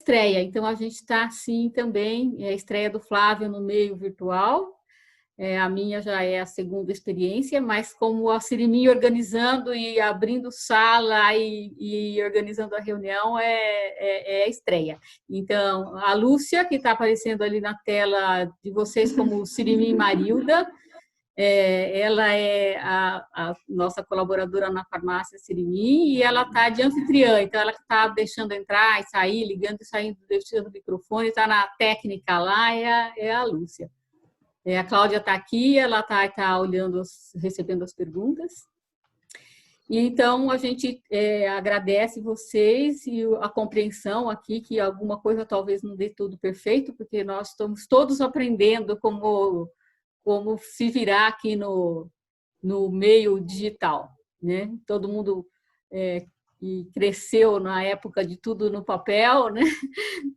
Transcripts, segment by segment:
estreia. Então, a gente está, sim, também, a estreia do Flávio no meio virtual. A minha já é a segunda experiência, mas como a Sirimin organizando e abrindo sala e organizando a reunião é a estreia. Então, a Lúcia, que está aparecendo ali na tela de vocês como Sirimin Marilda, ela é a nossa colaboradora na farmácia Sirimin e ela está de anfitriã, então ela está deixando entrar e sair, ligando e saindo, deixando o microfone, está na técnica lá, é a Lúcia. A Cláudia está aqui, ela está olhando, recebendo as perguntas. E então, a gente agradece vocês e a compreensão aqui, que alguma coisa talvez não dê tudo perfeito, porque nós estamos todos aprendendo como se virar aqui no meio digital, né? Todo mundo que cresceu na época de tudo no papel, né?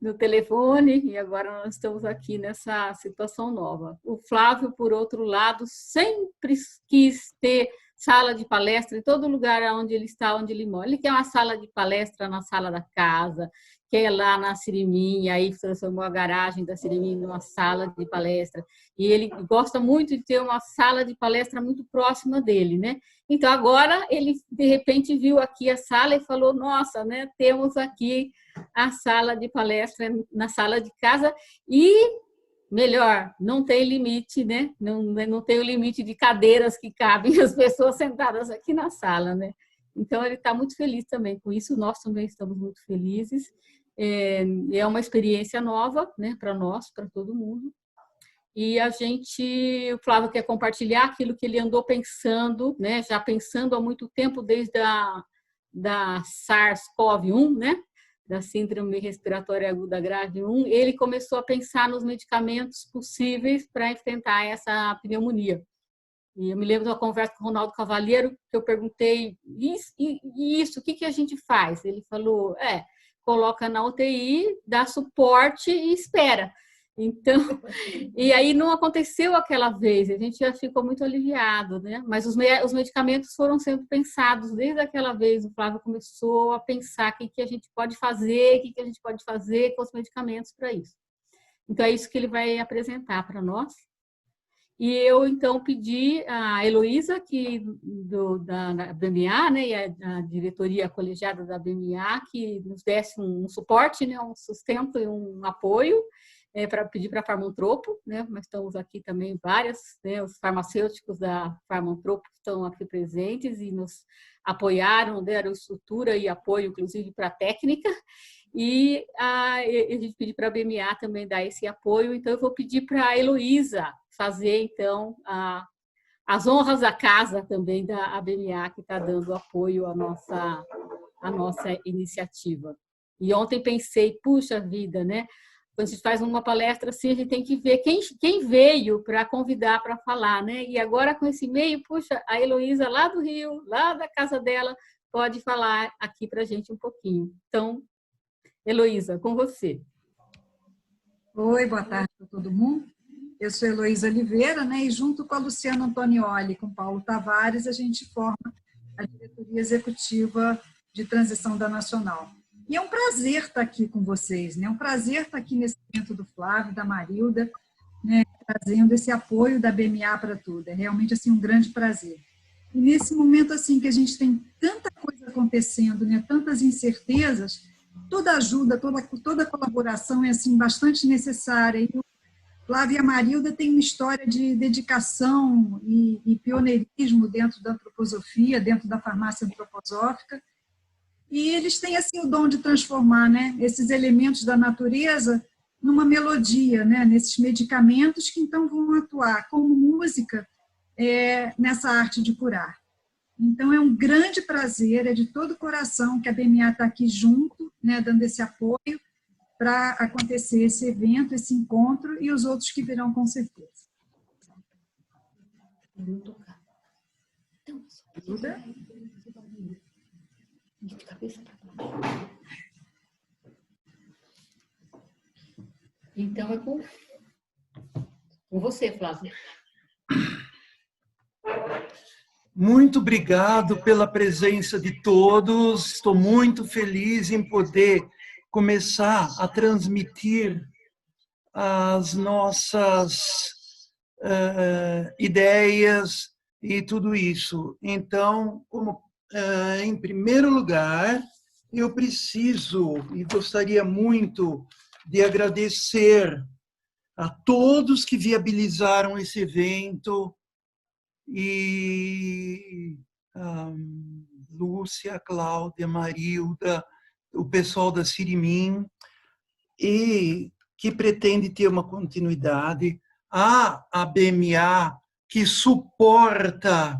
No telefone, e agora nós estamos aqui nessa situação nova. O Flávio, por outro lado, sempre quis ter sala de palestra em todo lugar onde ele está, onde ele mora. Ele quer uma sala de palestra na sala da casa, quer lá na Sirimin, aí transformou a garagem da Sirimin numa sala de palestra. E ele gosta muito de ter uma sala de palestra muito próxima dele, né? Então, agora, ele, de repente, viu aqui a sala e falou, nossa, né, temos aqui a sala de palestra na sala de casa e, melhor, não tem limite, né? Não tem o limite de cadeiras que cabem as pessoas sentadas aqui na sala, né? Então, ele está muito feliz também com isso, nós também estamos muito felizes. É uma experiência nova, né, para nós, para todo mundo. E o Flávio quer compartilhar aquilo que ele andou pensando, né, já pensando há muito tempo, desde da SARS-CoV-1, né, da Síndrome Respiratória Aguda Grave 1, ele começou a pensar nos medicamentos possíveis para enfrentar essa pneumonia. E eu me lembro de uma conversa com o Ronaldo Cavalheiro, que eu perguntei, isso, o que a gente faz? Ele falou, coloca na UTI, dá suporte e espera. Então, e aí não aconteceu aquela vez, a gente já ficou muito aliviado, né? Mas os medicamentos foram sendo pensados desde aquela vez. O Flávio começou a pensar o que a gente pode fazer, o que a gente pode fazer com os medicamentos para isso. Então, é isso que ele vai apresentar para nós. E eu, então, pedi a Heloísa, da BMA, né, e a diretoria colegiada da BMA, que nos desse um suporte, né, um sustento e um apoio, para pedir para a Farmantropo, né? Nós estamos aqui também várias, né? Os farmacêuticos da Farmantropo estão aqui presentes e nos apoiaram, deram estrutura e apoio, inclusive, para a técnica. E a gente pediu para a BMA também dar esse apoio. Então, eu vou pedir para a Heloísa fazer, então, as honras da casa também da BMA, que está dando apoio à nossa iniciativa. E ontem pensei, puxa vida, né? Quando a gente faz uma palestra assim, a gente tem que ver quem veio para convidar para falar, né? E agora, com esse e-mail, puxa, a Heloísa lá do Rio, lá da casa dela, pode falar aqui para a gente um pouquinho. Então, Heloísa, com você. Oi, boa tarde para todo mundo. Eu sou Heloísa Oliveira, né? E junto com a Luciana Antonioli e com Paulo Tavares, a gente forma a diretoria executiva de transição da Nacional. E é um prazer estar aqui com vocês, né? É um prazer estar aqui nesse evento do Flávio, da Marilda, né? Trazendo esse apoio da BMA para tudo. É realmente assim um grande prazer. E nesse momento assim que a gente tem tanta coisa acontecendo, né? Tantas incertezas, toda ajuda, toda colaboração é assim bastante necessária. E o Flávio e a Marilda têm uma história de dedicação e pioneirismo dentro da antroposofia, dentro da farmácia antroposófica. E eles têm assim o dom de transformar, né, esses elementos da natureza numa melodia, né, nesses medicamentos que então vão atuar como música nessa arte de curar. Então é um grande prazer, é de todo o coração que a BMA está aqui junto, né, dando esse apoio para acontecer esse evento, esse encontro e os outros que virão com certeza. Ajuda? De cabeça para baixo. Então, é com você, Flávio. Muito obrigado pela presença de todos. Estou muito feliz em poder começar a transmitir as nossas ideias e tudo isso. Então, em primeiro lugar, eu preciso e gostaria muito de agradecer a todos que viabilizaram esse evento e Lúcia, Cláudia, Marilda, o pessoal da Sirimim, e que pretende ter uma continuidade, a BMA, que suporta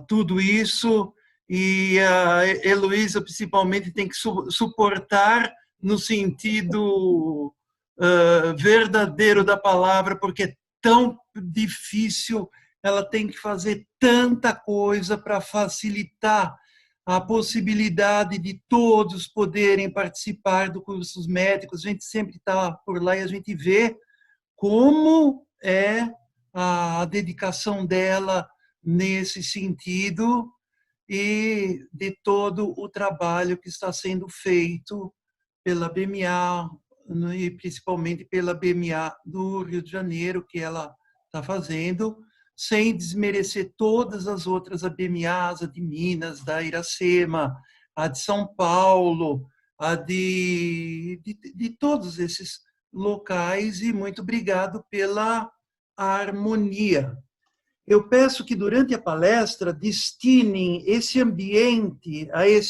tudo isso, e a Heloísa, principalmente, tem que suportar no sentido verdadeiro da palavra, porque é tão difícil, ela tem que fazer tanta coisa para facilitar a possibilidade de todos poderem participar do curso dos médicos. A gente sempre está por lá e a gente vê como é a dedicação dela nesse sentido e de todo o trabalho que está sendo feito pela BMA, e principalmente pela BMA do Rio de Janeiro, que ela está fazendo, sem desmerecer todas as outras ABMAs, a de Minas, da Iracema, a de São Paulo, a de todos esses locais, e muito obrigado pela harmonia. Eu peço que durante a palestra destinem a esse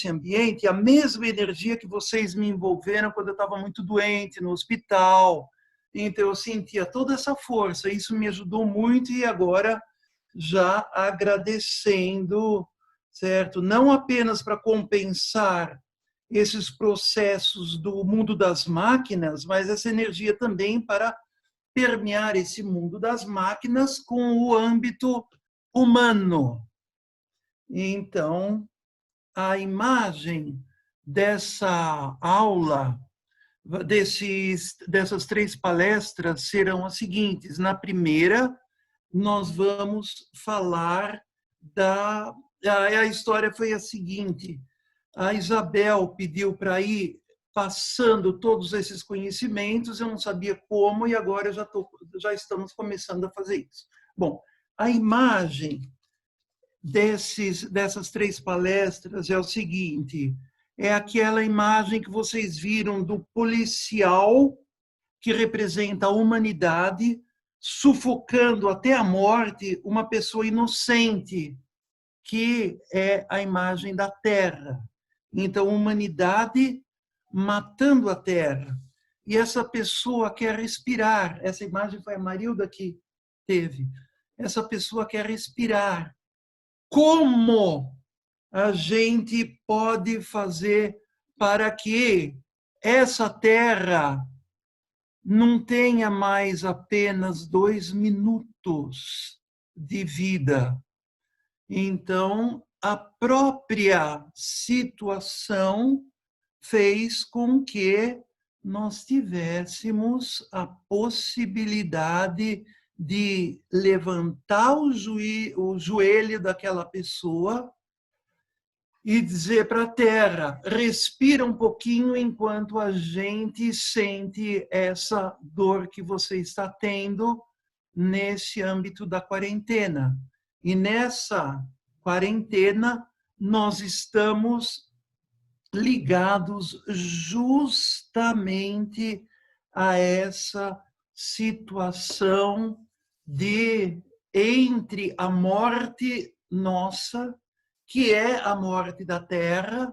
ambiente, a mesma energia que vocês me envolveram quando eu estava muito doente no hospital. Então, eu sentia toda essa força, isso me ajudou muito, e agora já agradecendo, certo? Não apenas para compensar esses processos do mundo das máquinas, mas essa energia também para permear esse mundo das máquinas com o âmbito humano. Então, a imagem dessa aula, dessas 3 palestras, serão as seguintes. Na primeira, nós vamos falar a história foi a seguinte: a Isabel pediu para ir passando todos esses conhecimentos, eu não sabia como, e agora já estamos começando a fazer isso. Bom, a imagem dessas 3 palestras é o seguinte: é aquela imagem que vocês viram do policial que representa a humanidade sufocando até a morte uma pessoa inocente, que é a imagem da Terra. Então, a humanidade matando a Terra. E essa pessoa quer respirar. Essa imagem foi a Marilda que teve. Essa pessoa quer respirar. Como a gente pode fazer para que essa Terra não tenha mais apenas 2 minutos de vida? Então, a própria situação fez com que nós tivéssemos a possibilidade de levantar o joelho daquela pessoa e dizer para a terra: respira um pouquinho enquanto a gente sente essa dor que você está tendo nesse âmbito da quarentena. E nessa quarentena, nós estamos ligados justamente a essa situação de entre a morte nossa, que é a morte da Terra,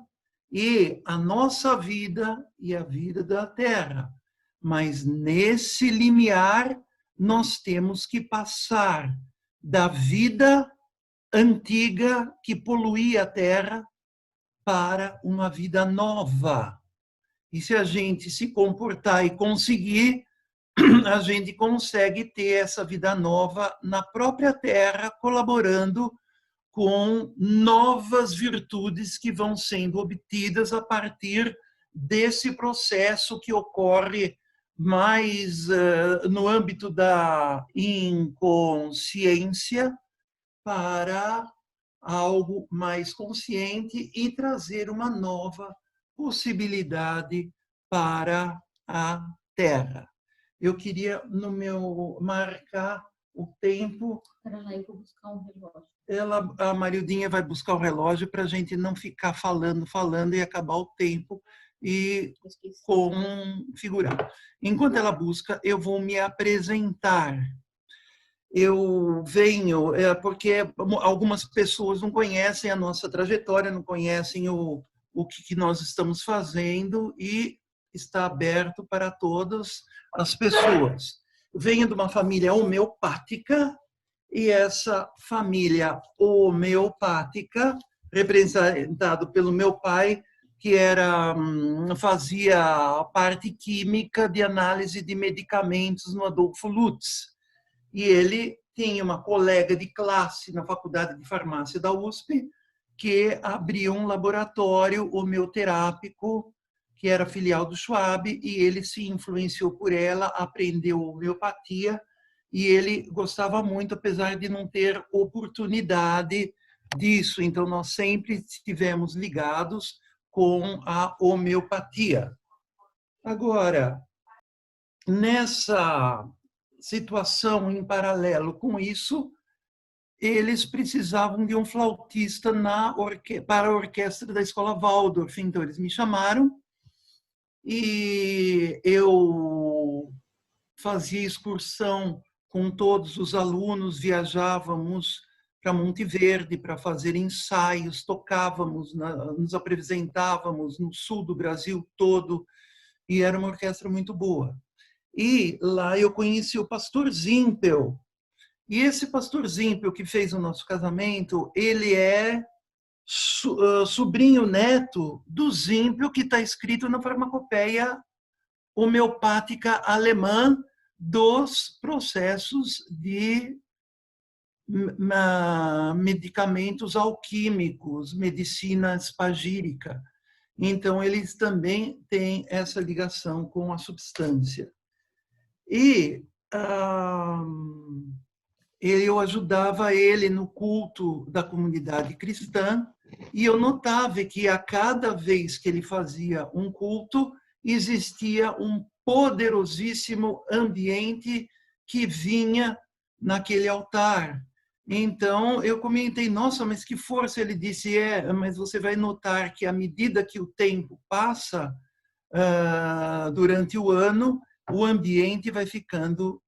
e a nossa vida e a vida da Terra. Mas nesse limiar, nós temos que passar da vida antiga que poluía a Terra para uma vida nova. E se a gente se comportar e conseguir, a gente consegue ter essa vida nova na própria Terra, colaborando com novas virtudes que vão sendo obtidas a partir desse processo que ocorre mais no âmbito da inconsciência para algo mais consciente e trazer uma nova possibilidade para a Terra. Eu queria marcar o tempo. Espera, eu vou buscar um relógio. A Marildinha vai buscar o relógio para a gente não ficar falando e acabar o tempo e configurar. Enquanto ela busca, eu vou me apresentar. Eu venho, porque algumas pessoas não conhecem a nossa trajetória, não conhecem o que nós estamos fazendo e está aberto para todas as pessoas. Eu venho de uma família homeopática e essa família homeopática, representado pelo meu pai, que fazia a parte química de análise de medicamentos no Adolfo Lutz. E ele tinha uma colega de classe na Faculdade de Farmácia da USP, que abriu um laboratório homeoterápico, que era filial do Schwab, e ele se influenciou por ela, aprendeu homeopatia, e ele gostava muito, apesar de não ter oportunidade disso. Então, nós sempre estivemos ligados com a homeopatia. Agora, nessa situação em paralelo com isso, eles precisavam de um flautista para a orquestra da Escola Waldorf. Então, eles me chamaram e eu fazia excursão com todos os alunos, viajávamos para Monte Verde para fazer ensaios, tocávamos, nos apresentávamos no sul do Brasil todo, e era uma orquestra muito boa. E lá eu conheci o pastor Zimpel. E esse pastor Zimpel que fez o nosso casamento, ele é sobrinho neto do Zimpel que está escrito na farmacopeia homeopática alemã dos processos de medicamentos alquímicos, medicina espagírica. Então, eles também têm essa ligação com a substância. E eu ajudava ele no culto da comunidade cristã, e eu notava que a cada vez que ele fazia um culto, existia um poderosíssimo ambiente que vinha naquele altar. Então, eu comentei, nossa, mas que força! Ele disse, mas você vai notar que à medida que o tempo passa, durante o ano, o ambiente vai ficando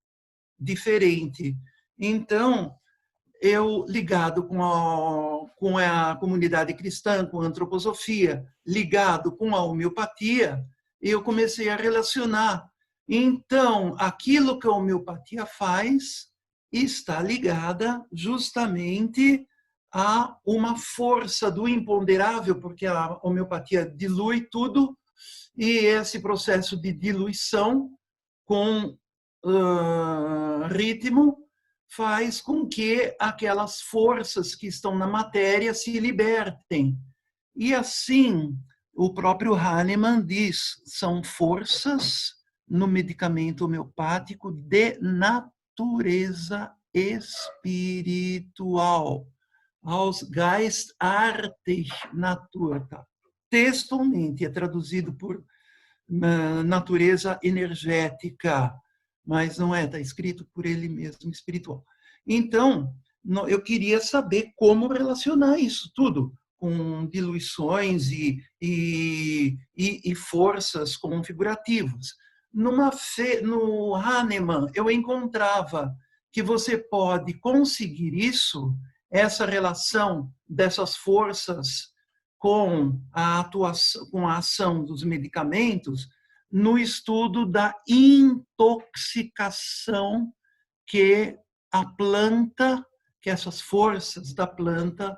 diferente. Então, eu, ligado com a comunidade cristã, com a antroposofia, ligado com a homeopatia, eu comecei a relacionar. Então, aquilo que a homeopatia faz está ligada justamente a uma força do imponderável, porque a homeopatia dilui tudo, e esse processo de diluição com ritmo faz com que aquelas forças que estão na matéria se libertem. E assim, o próprio Hahnemann diz, são forças no medicamento homeopático de natureza espiritual. Aus Geistartig Natur. Textualmente é traduzido por natureza energética, mas não é, está escrito por ele mesmo, espiritual. Então, eu queria saber como relacionar isso tudo com diluições e forças configurativas. No Hahnemann, eu encontrava que você pode conseguir isso, essa relação dessas forças com a atuação, com a ação dos medicamentos, no estudo da intoxicação que a planta, que essas forças da planta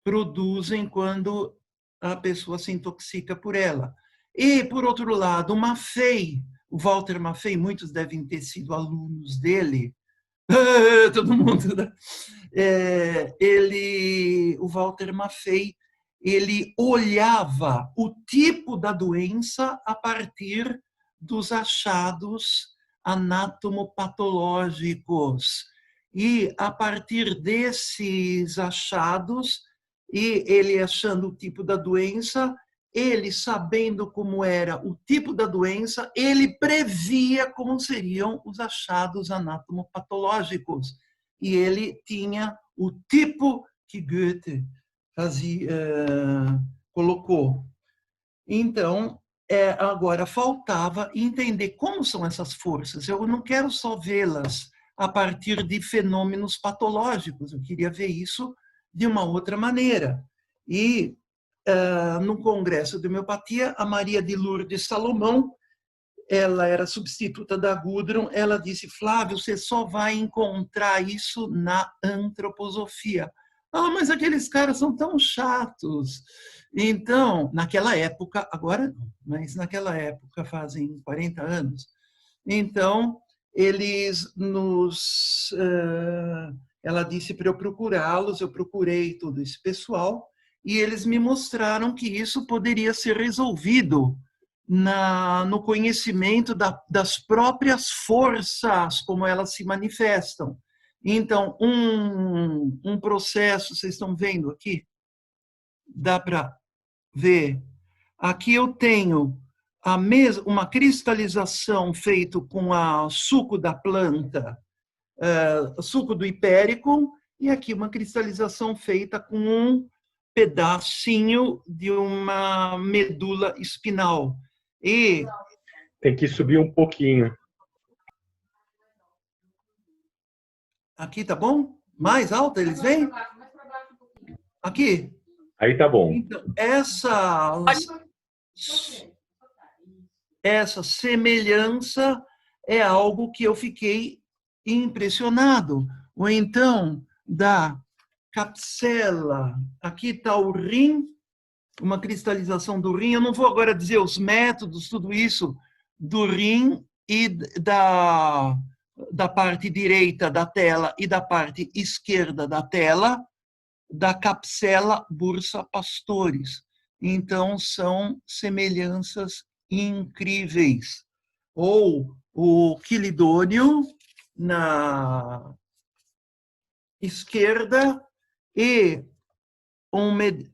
produzem quando a pessoa se intoxica por ela. E, por outro lado, o Maffei, o Walter Maffei, muitos devem ter sido alunos dele, todo mundo, né? O Walter Maffei, ele olhava o tipo da doença a partir dos achados anatomopatológicos. E, a partir desses achados, e ele achando o tipo da doença, ele, sabendo como era o tipo da doença, ele previa como seriam os achados anatomopatológicos. E ele tinha o tipo que Goethe colocou. Então, agora faltava entender como são essas forças. Eu não quero só vê-las a partir de fenômenos patológicos, eu queria ver isso de uma outra maneira. E no Congresso de Homeopatia, a Maria de Lourdes Salomão, ela era substituta da Gudrun, ela disse: Flávio, você só vai encontrar isso na antroposofia. Ah, mas aqueles caras são tão chatos. Então, naquela época, agora não, mas naquela época, fazem 40 anos, então, eles nos... ela disse para eu procurá-los, eu procurei todo esse pessoal, e eles me mostraram que isso poderia ser resolvido no conhecimento das próprias forças, como elas se manifestam. Então, um processo, vocês estão vendo aqui? Dá para ver? Aqui eu tenho uma cristalização feita com o suco da planta, suco do hipéricum, e aqui uma cristalização feita com um pedacinho de uma medula espinal. E tem que subir um pouquinho. Aqui tá bom? Mais alta eles vêm? Aqui? Aí tá bom. Então, essa semelhança é algo que eu fiquei impressionado. Ou então, da capsela, aqui está o rim, uma cristalização do rim. Eu não vou agora dizer os métodos, tudo isso, do rim e da parte direita da tela e da parte esquerda da tela, da capsela bursa pastores. Então, são semelhanças incríveis. Ou o quilidônio na esquerda e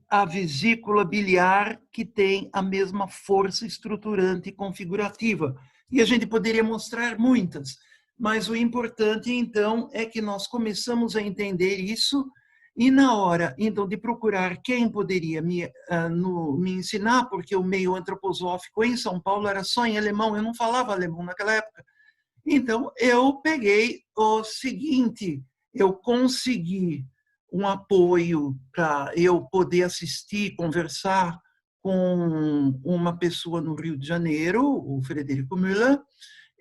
a vesícula biliar, que tem a mesma força estruturante e configurativa. E a gente poderia mostrar muitas, mas o importante, então, é que nós começamos a entender isso, e na hora, então, de procurar quem poderia me ensinar, porque o meio antroposófico em São Paulo era só em alemão, eu não falava alemão naquela época. Então, eu peguei o seguinte, eu consegui um apoio para eu poder assistir, conversar com uma pessoa no Rio de Janeiro, o Frederico Müller,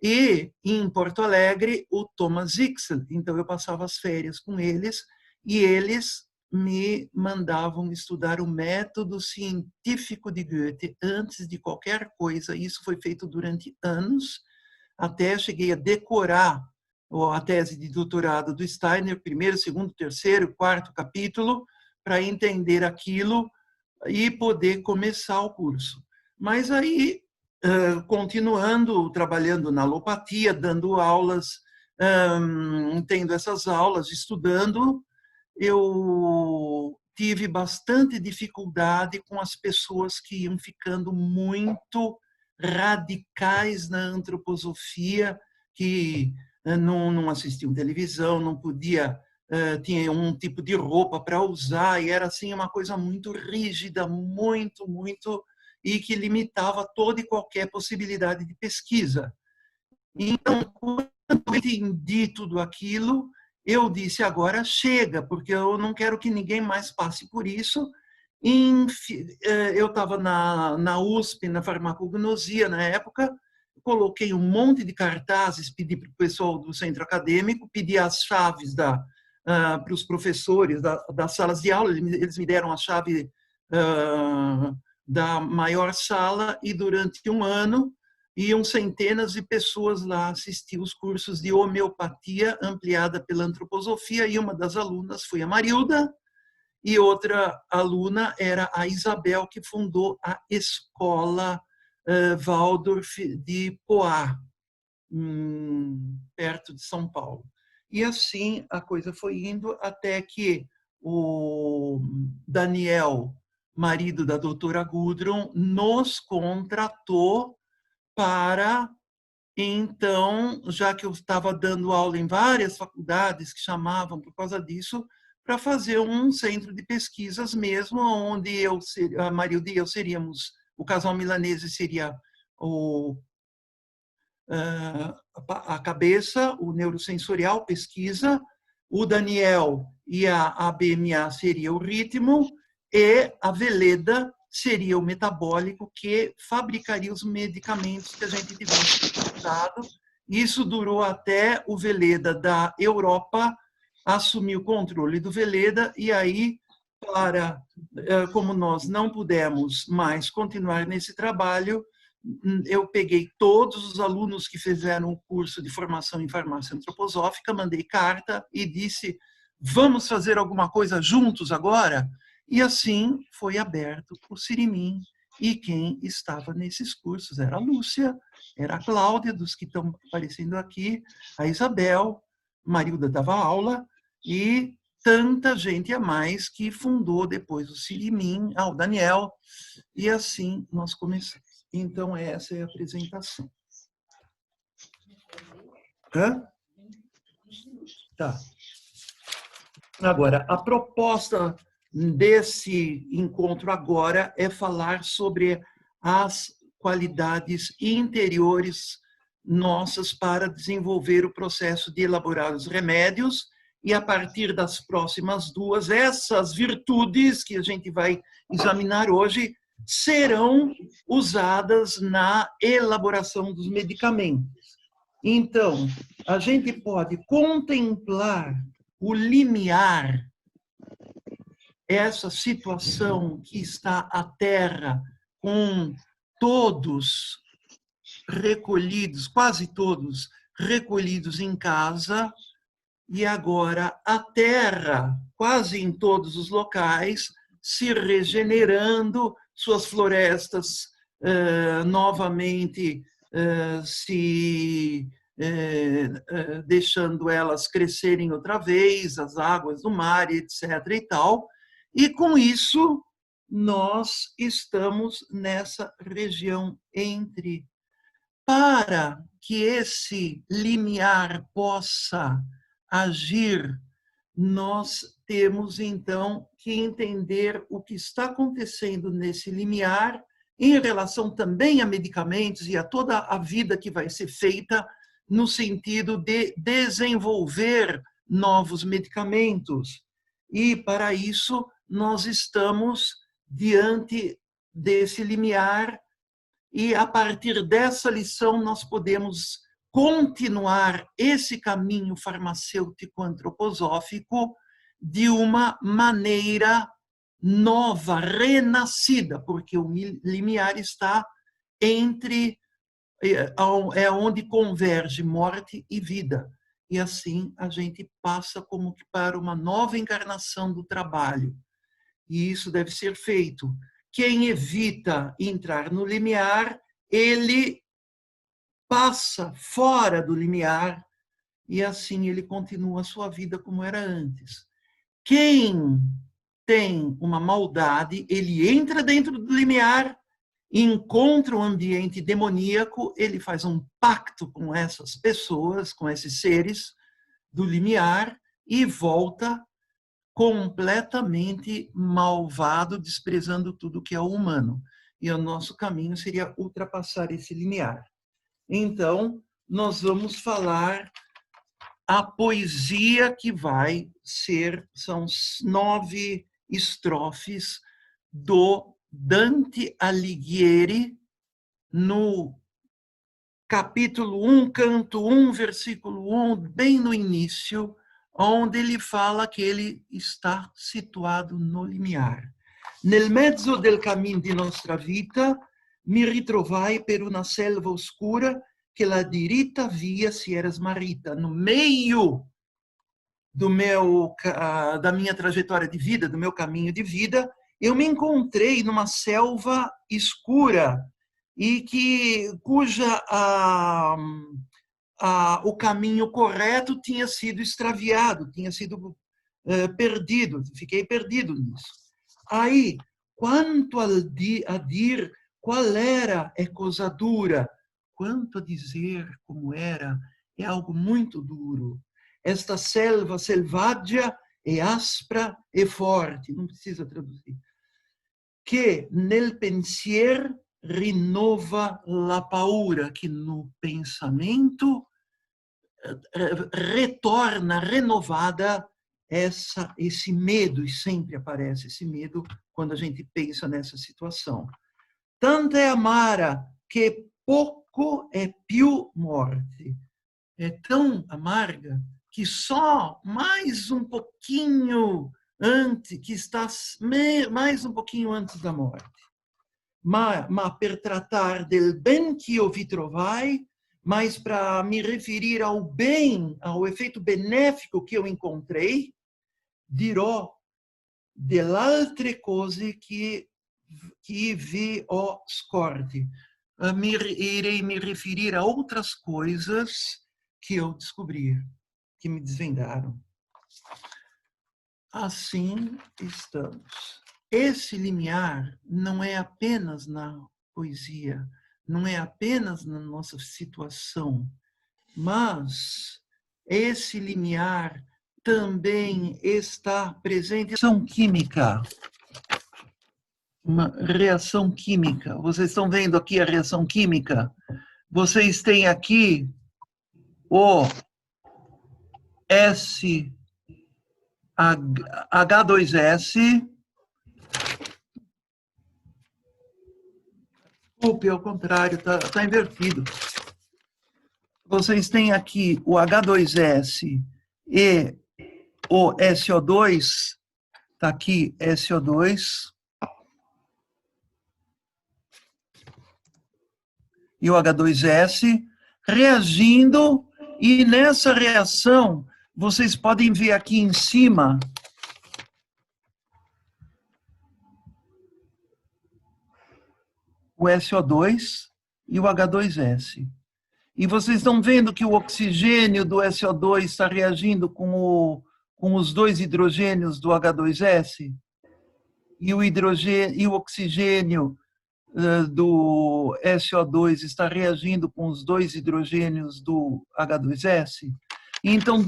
e em Porto Alegre, o Thomas Zixel. Então, eu passava as férias com eles, e eles me mandavam estudar o método científico de Goethe antes de qualquer coisa. Isso foi feito durante anos, até cheguei a decorar a tese de doutorado do Steiner, primeiro, segundo, terceiro, quarto capítulo, para entender aquilo e poder começar o curso. Mas aí, continuando, trabalhando na alopatia, dando aulas, tendo essas aulas, estudando, eu tive bastante dificuldade com as pessoas que iam ficando muito radicais na antroposofia, que não assistiam televisão, não podia, tinha um tipo de roupa para usar, e era assim uma coisa muito rígida, muito, e que limitava toda e qualquer possibilidade de pesquisa. Então, quando eu entendi tudo aquilo, eu disse: agora chega, porque eu não quero que ninguém mais passe por isso. Eu estava na USP, na farmacognosia na época, coloquei um monte de cartazes, pedi para o pessoal do centro acadêmico, pedi as chaves para os professores das salas de aula, eles me deram a chave da maior sala, e durante um ano iam centenas de pessoas lá assistir os cursos de homeopatia ampliada pela antroposofia, e uma das alunas foi a Marilda, e outra aluna era a Isabel, que fundou a escola Waldorf de Poá, perto de São Paulo. E assim a coisa foi indo até que o Daniel marido da doutora Gudrun, nos contratou para, então, já que eu estava dando aula em várias faculdades que chamavam por causa disso, para fazer um centro de pesquisas mesmo, onde a Marilda e eu seríamos, o casal milanese seria a cabeça, o neurosensorial, pesquisa, o Daniel e a BMA seria o ritmo, e a Veleda seria o metabólico, que fabricaria os medicamentos que a gente tivesse utilizado. Isso durou até o Veleda da Europa assumir o controle do Veleda, e aí, como nós não pudemos mais continuar nesse trabalho, eu peguei todos os alunos que fizeram o curso de formação em farmácia antroposófica, mandei carta e disse, vamos fazer alguma coisa juntos agora? E assim foi aberto o Sirimim, e quem estava nesses cursos era a Lúcia, era a Cláudia, dos que estão aparecendo aqui, a Isabel, Marilda dava aula, e tanta gente a mais que fundou depois o Sirimim, o Daniel, e assim nós começamos. Então, essa é a apresentação. Hã? Tá. Agora, a proposta desse encontro agora é falar sobre as qualidades interiores nossas para desenvolver o processo de elaborar os remédios, e a partir das próximas duas, essas virtudes que a gente vai examinar hoje serão usadas na elaboração dos medicamentos. Então, a gente pode contemplar o limiar, essa situação que está a Terra com todos recolhidos, quase todos recolhidos em casa, e agora a Terra, quase em todos os locais, se regenerando, suas florestas novamente deixando elas crescerem outra vez, as águas do mar, etc. e tal. E com isso, nós estamos nessa região entre. Para que esse limiar possa agir, nós temos, então, que entender o que está acontecendo nesse limiar em relação também a medicamentos e a toda a vida que vai ser feita no sentido de desenvolver novos medicamentos. E, para isso, nós estamos diante desse limiar, e, a partir dessa lição, nós podemos continuar esse caminho farmacêutico antroposófico de uma maneira nova, renascida, porque o limiar está entre, é onde converge morte e vida. E assim a gente passa como que para uma nova encarnação do trabalho. E isso deve ser feito. Quem evita entrar no limiar, ele passa fora do limiar, e assim ele continua a sua vida como era antes. Quem tem uma maldade, ele entra dentro do limiar, encontra um ambiente demoníaco, ele faz um pacto com essas pessoas, com esses seres do limiar, e volta completamente malvado, desprezando tudo que é humano. E o nosso caminho seria ultrapassar esse limiar. Então, nós vamos falar a poesia que vai ser, são 9 estrofes do Dante Alighieri, no capítulo 1, canto 1, versículo 1, bem no início, onde ele fala que ele está situado no limiar. Nel mezzo del cammino di nostra vita, mi ritrovai per una selva oscura che la diritta via si era smarrita. No meio da minha trajetória de vida, do meu caminho de vida, eu me encontrei numa selva escura e cuja o caminho correto tinha sido extraviado, tinha sido perdido, fiquei perdido nisso. Aí, quanto a dir qual era é coisa dura, quanto a dizer como era é algo muito duro. Esta selva selvagem é áspera e forte, não precisa traduzir, que nel pensier renova la paura, que no pensamento retorna renovada esse medo, e sempre aparece esse medo quando a gente pensa nessa situação. Tanto é amara que pouco é più morte. É tão amarga que só mais um pouquinho antes, que está mais um pouquinho antes da morte. Ma per tratar del bem que eu vi trovai, mas para me referir ao bem, ao efeito benéfico que eu encontrei, dirò dell'altre cose que vi o scorti. Irei me referir a outras coisas que eu descobri, que me desvendaram. Assim estamos. Esse limiar não é apenas na poesia, não é apenas na nossa situação, mas esse limiar também está presente. Reação química. Uma reação química. Vocês estão vendo aqui a reação química? Vocês têm aqui o H2S. Desculpe, ao contrário, tá invertido. Vocês têm aqui o H2S e o SO2. Está aqui SO2. E o H2S reagindo, e nessa reação, vocês podem ver aqui em cima o SO2 e o H2S. E vocês estão vendo que o oxigênio do SO2 está reagindo com os dois hidrogênios do H2S? E o oxigênio do SO2 está reagindo com os dois hidrogênios do H2S. Então,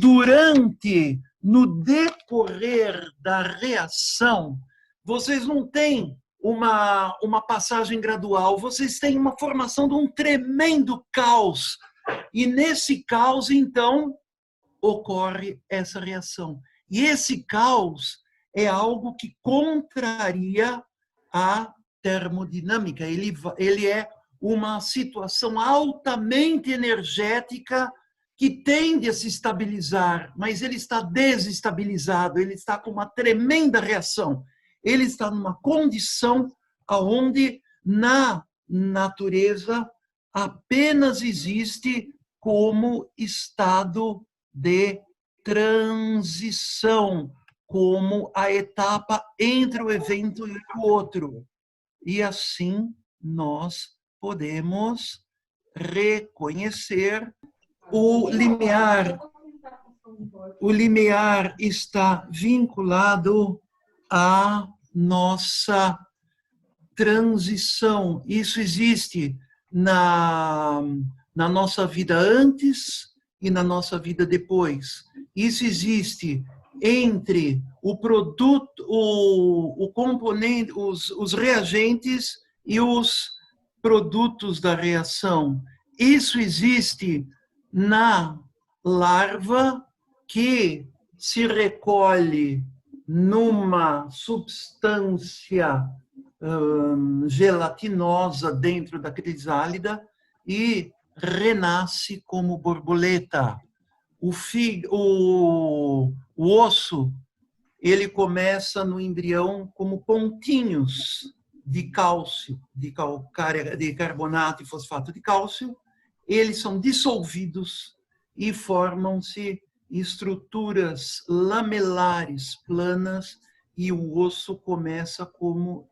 no decorrer da reação, vocês não têm uma passagem gradual, vocês têm uma formação de um tremendo caos. E nesse caos, então, ocorre essa reação. E esse caos é algo que contraria a termodinâmica. Ele é uma situação altamente energética que tende a se estabilizar, mas ele está desestabilizado, ele está com uma tremenda reação. Ele está numa condição onde, na natureza, apenas existe como estado de transição, como a etapa entre o evento e o outro. E assim nós podemos reconhecer o limiar. O limiar está vinculado à nossa transição. Isso existe na nossa vida antes e na nossa vida depois. Isso existe entre o produto, o componente, os reagentes e os produtos da reação. Isso existe na larva, que se recolhe numa substância gelatinosa dentro da crisálida e renasce como borboleta. O osso, ele começa no embrião como pontinhos de cálcio, de carbonato e fosfato de cálcio. Eles são dissolvidos e formam-se estruturas lamelares planas, e o osso começa com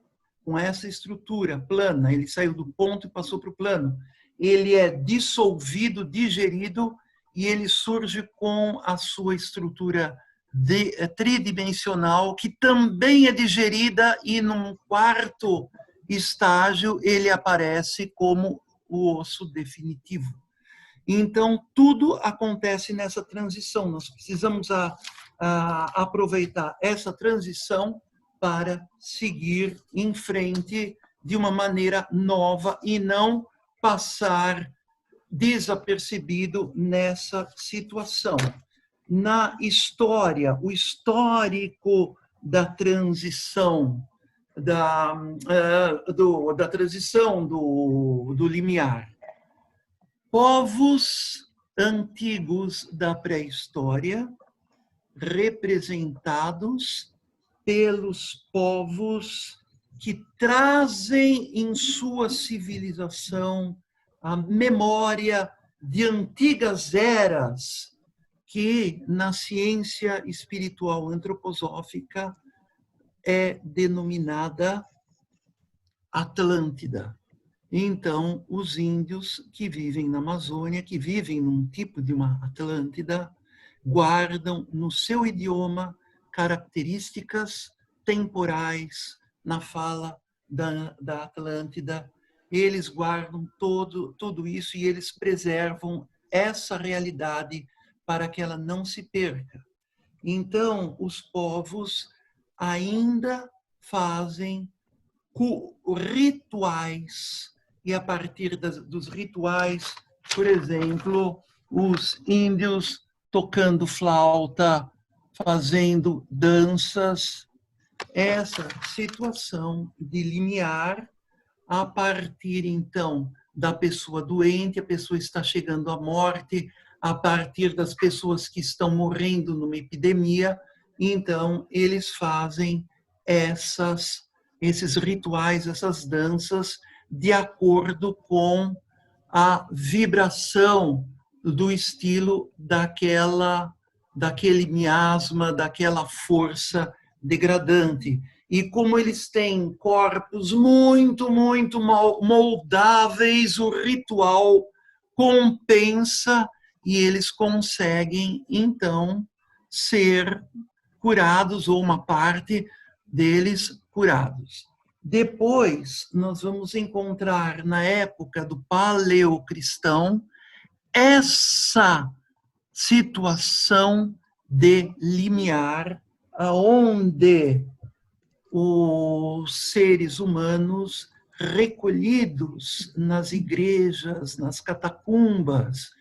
essa estrutura plana. Ele saiu do ponto e passou para o plano. Ele é dissolvido, digerido, e ele surge com a sua estrutura tridimensional, que também é digerida, e num quarto estágio ele aparece como o osso definitivo. Então, tudo acontece nessa transição. Nós precisamos aproveitar essa transição para seguir em frente de uma maneira nova e não passar desapercebido nessa situação. Na história, o histórico da transição, da transição do limiar. Povos antigos da pré-história, representados pelos povos que trazem em sua civilização a memória de antigas eras que na ciência espiritual antroposófica é denominada Atlântida. Então, os índios que vivem na Amazônia, que vivem num tipo de uma Atlântida, guardam no seu idioma características temporais na fala da Atlântida. Eles guardam tudo isso e eles preservam essa realidade para que ela não se perca. Então, os povos ainda fazem rituais, e a partir dos rituais, por exemplo, os índios tocando flauta, fazendo danças, essa situação de limiar a partir, então, da pessoa doente, a pessoa está chegando à morte, a partir das pessoas que estão morrendo numa epidemia, então eles fazem esses rituais, essas danças, de acordo com a vibração do estilo daquele miasma, daquela força degradante. E como eles têm corpos muito, muito moldáveis, o ritual compensa e eles conseguem, então, ser curados, ou uma parte deles curados. Depois, nós vamos encontrar, na época do paleocristão, essa situação de limiar, aonde os seres humanos recolhidos nas igrejas, nas catacumbas,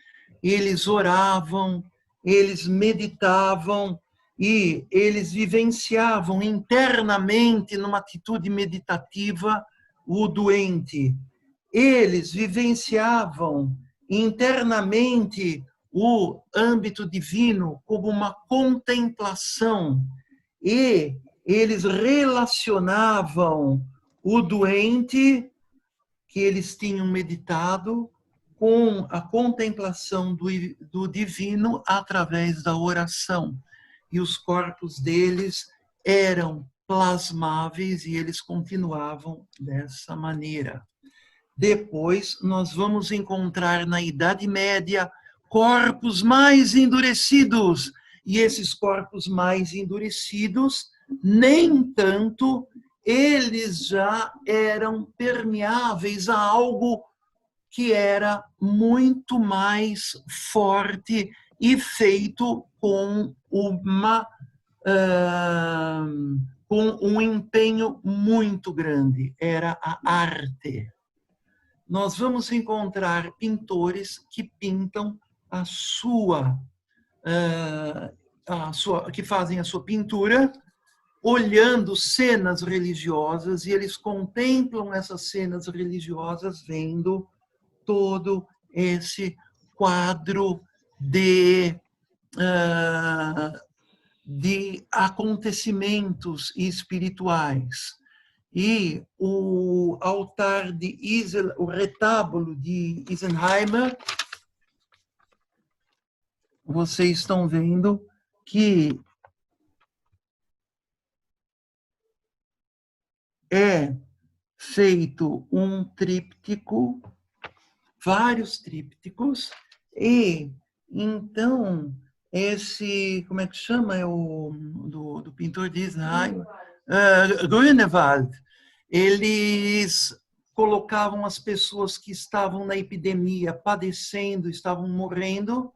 eles oravam, eles meditavam e eles vivenciavam internamente, numa atitude meditativa, o doente. Eles vivenciavam internamente o âmbito divino como uma contemplação e eles relacionavam o doente que eles tinham meditado com a contemplação do divino através da oração. E os corpos deles eram plasmáveis e eles continuavam dessa maneira. Depois, nós vamos encontrar na Idade Média corpos mais endurecidos. E esses corpos mais endurecidos, nem tanto, eles já eram permeáveis a algo que era muito mais forte e feito com um empenho muito grande. Era a arte. Nós vamos encontrar pintores que pintam que fazem a sua pintura olhando cenas religiosas, e eles contemplam essas cenas religiosas vendo todo esse quadro de acontecimentos espirituais. E o altar de o retábulo de Isenheimer, vocês estão vendo que é feito um tríptico, vários trípticos, e então esse, como é que chama? É o do pintor de Isnheim, Grünewald. Eles colocavam as pessoas que estavam na epidemia, padecendo, estavam morrendo,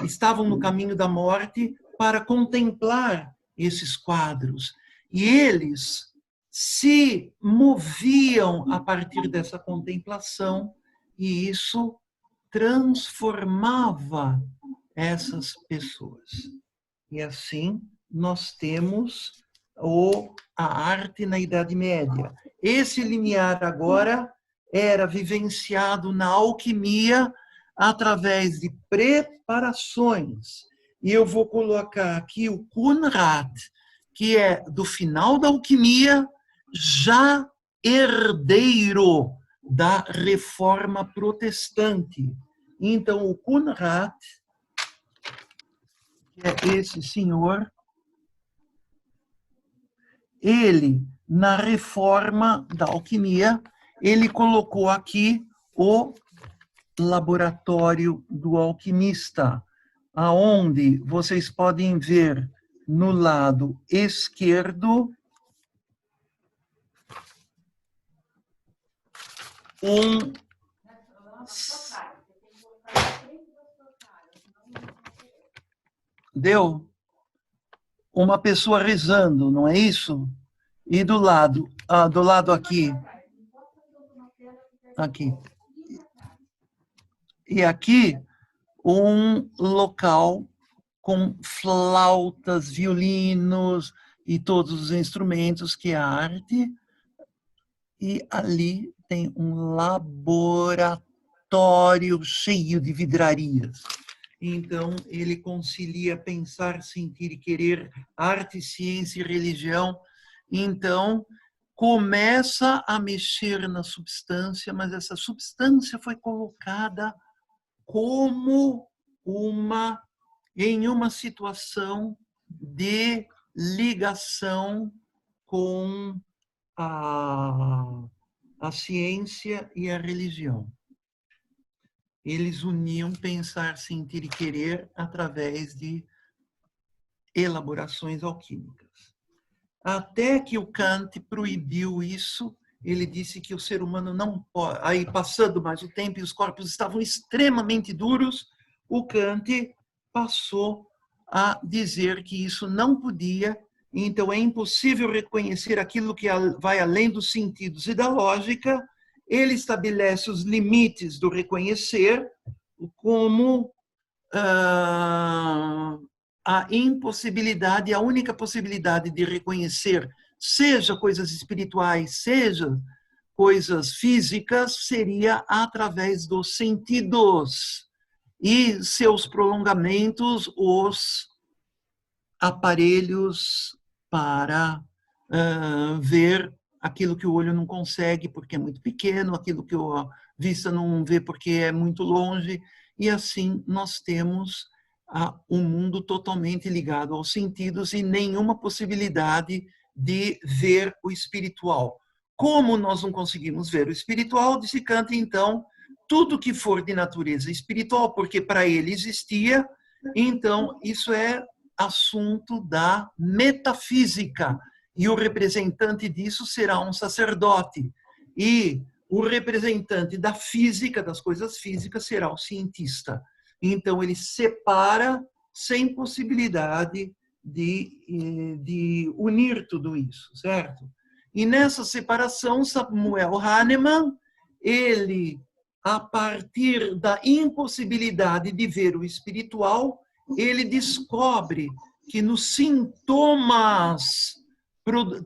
estavam no caminho da morte, para contemplar esses quadros. E eles se moviam a partir dessa contemplação, e isso transformava essas pessoas. E assim nós temos a arte na Idade Média. Esse limiar agora era vivenciado na alquimia através de preparações. E eu vou colocar aqui o Kunrad, que é do final da alquimia, já herdeiro da reforma protestante. Então, o Kunrad, que é esse senhor, ele, na reforma da alquimia, ele colocou aqui o laboratório do alquimista, aonde vocês podem ver no lado esquerdo deu uma pessoa rezando, não é isso? E do lado aqui, e aqui um local com flautas, violinos e todos os instrumentos que é a arte, e ali tem um laboratório cheio de vidrarias. Então, ele concilia pensar, sentir e querer, arte, ciência e religião. Então, começa a mexer na substância, mas essa substância foi colocada como em uma situação de ligação com a ciência e a religião. Eles uniam pensar, sentir e querer através de elaborações alquímicas. Até que o Kant proibiu isso, ele disse que o ser humano não pode... Aí, passando mais o tempo e os corpos estavam extremamente duros, o Kant passou a dizer que isso não podia, então é impossível reconhecer aquilo que vai além dos sentidos e da lógica. Ele estabelece os limites do reconhecer como a impossibilidade, a única possibilidade de reconhecer, seja coisas espirituais, seja coisas físicas, seria através dos sentidos e seus prolongamentos, os aparelhos para ver aquilo que o olho não consegue porque é muito pequeno, aquilo que a vista não vê porque é muito longe, e assim nós temos um mundo totalmente ligado aos sentidos e nenhuma possibilidade de ver o espiritual. Como nós não conseguimos ver o espiritual, disse Kant, então, tudo que for de natureza espiritual, porque para ele existia, então isso é assunto da metafísica, e o representante disso será um sacerdote, e o representante da física, das coisas físicas, será o cientista. Então, ele separa sem possibilidade de unir tudo isso, certo? E nessa separação, Samuel Hahnemann, ele, a partir da impossibilidade de ver o espiritual, ele descobre que nos sintomas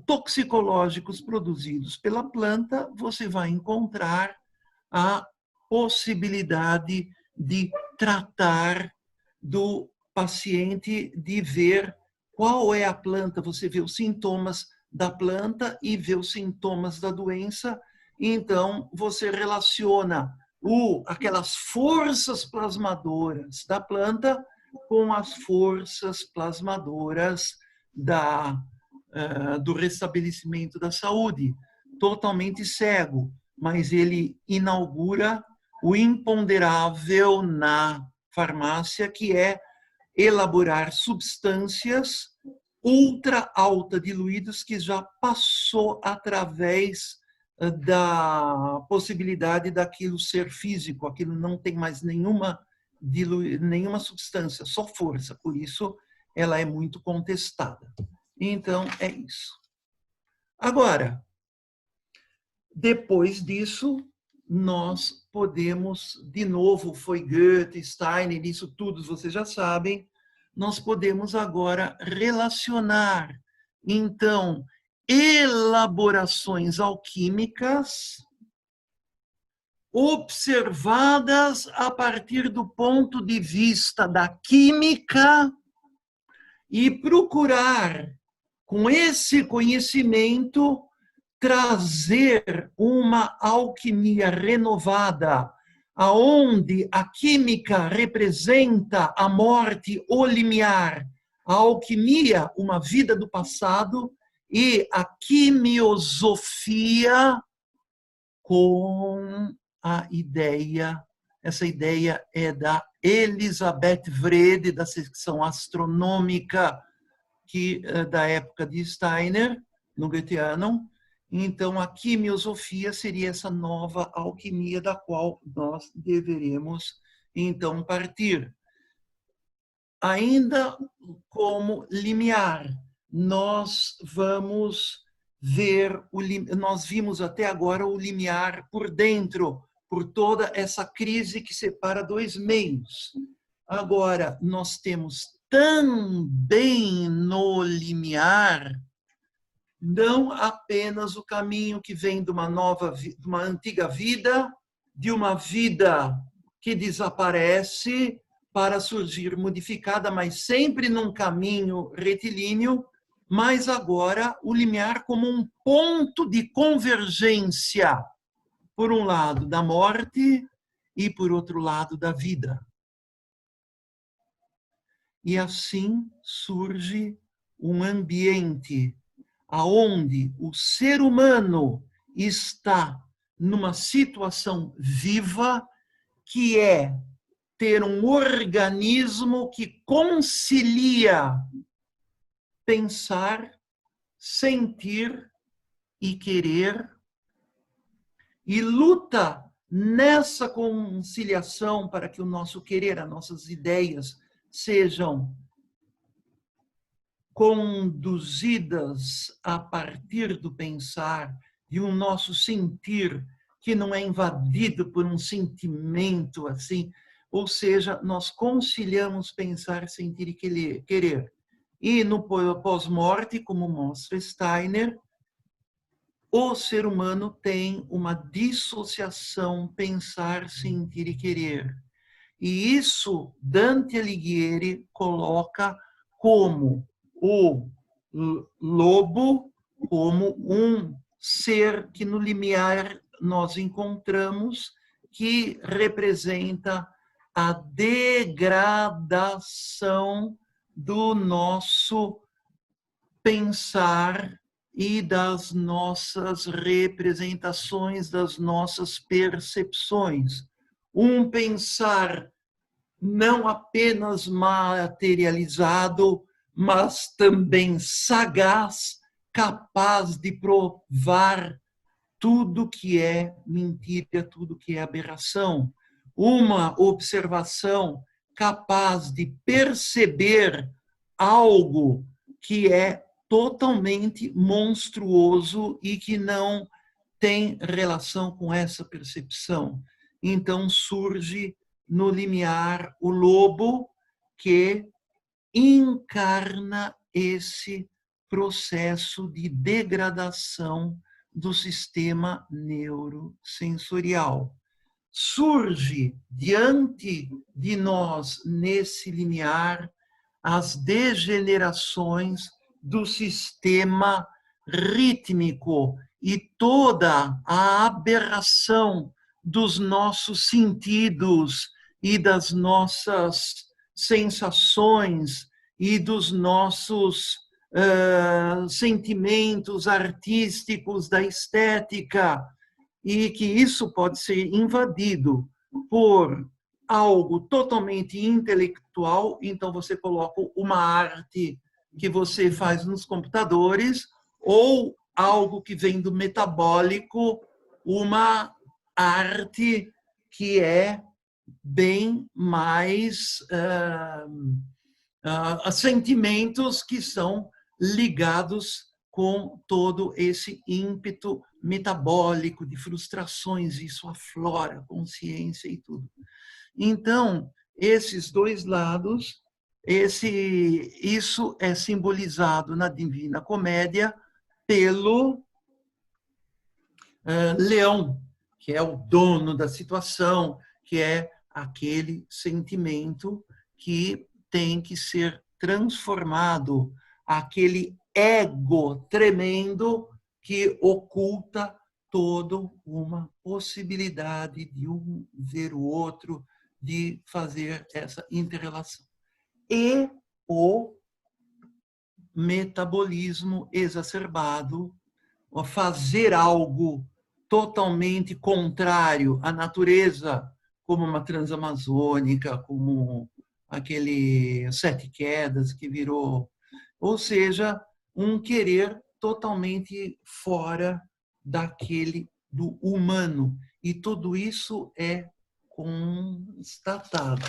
toxicológicos produzidos pela planta, você vai encontrar a possibilidade de tratar do paciente, de ver qual é a planta, você vê os sintomas da planta e vê os sintomas da doença, então você relaciona aquelas forças plasmadoras da planta com as forças plasmadoras do restabelecimento da saúde. Totalmente cego, mas ele inaugura o imponderável na farmácia, que é elaborar substâncias ultra alta diluídas que já passou através da possibilidade daquilo ser físico, aquilo não tem mais nenhuma substância, só força, por isso ela é muito contestada. Então, é isso. Agora, depois disso, nós podemos, de novo, foi Goethe, Steiner, isso tudo vocês já sabem, nós podemos agora relacionar, então, elaborações alquímicas observadas a partir do ponto de vista da química e procurar, com esse conhecimento, trazer uma alquimia renovada, aonde a química representa a morte, o limiar, a alquimia, uma vida do passado, e a quimiosofia com a ideia, essa ideia é da Elisabeth Wrede, da secção astronômica da época de Steiner, no Goetheanum. Então, a quimiosofia seria essa nova alquimia da qual nós deveremos, então, partir. Ainda como limiar, nós vamos ver, nós vimos até agora o limiar por dentro, por toda essa crise que separa dois meios. Agora, nós temos também no limiar não apenas o caminho que vem de uma antiga vida, de uma vida que desaparece para surgir modificada, mas sempre num caminho retilíneo, mas agora o limiar como um ponto de convergência, por um lado da morte e por outro lado da vida. E assim surge um ambiente aonde o ser humano está numa situação viva, que é ter um organismo que concilia pensar, sentir e querer, e luta nessa conciliação para que o nosso querer, as nossas ideias sejam conduzidas a partir do pensar e o nosso sentir que não é invadido por um sentimento assim, ou seja, nós conciliamos pensar, sentir e querer. E no pós-morte, como mostra Steiner, o ser humano tem uma dissociação pensar, sentir e querer. E isso Dante Alighieri coloca como o lobo, como um ser que no limiar nós encontramos, que representa a degradação do nosso pensar e das nossas representações, das nossas percepções. Um pensar não apenas materializado, mas também sagaz, capaz de provar tudo que é mentira, tudo que é aberração. Uma observação capaz de perceber algo que é totalmente monstruoso e que não tem relação com essa percepção. Então surge no limiar o lobo que encarna esse processo de degradação do sistema neurosensorial. Surge diante de nós, nesse limiar, as degenerações do sistema rítmico e toda a aberração dos nossos sentidos e das nossas sensações e dos nossos sentimentos artísticos, da estética, e que isso pode ser invadido por algo totalmente intelectual, então você coloca uma arte que você faz nos computadores, ou algo que vem do metabólico, uma arte que é bem mais sentimentos que são ligados com todo esse ímpeto metabólico de frustrações, isso aflora a consciência e tudo. Então, esses dois lados, isso é simbolizado na Divina Comédia pelo leão, que é o dono da situação, que é aquele sentimento que tem que ser transformado, aquele ego tremendo que oculta toda uma possibilidade de um ver o outro, de fazer essa interrelação. E o metabolismo exacerbado, fazer algo totalmente contrário à natureza, como uma transamazônica, como aquele Sete Quedas que virou, ou seja, um querer totalmente fora daquele do humano. E tudo isso é constatado.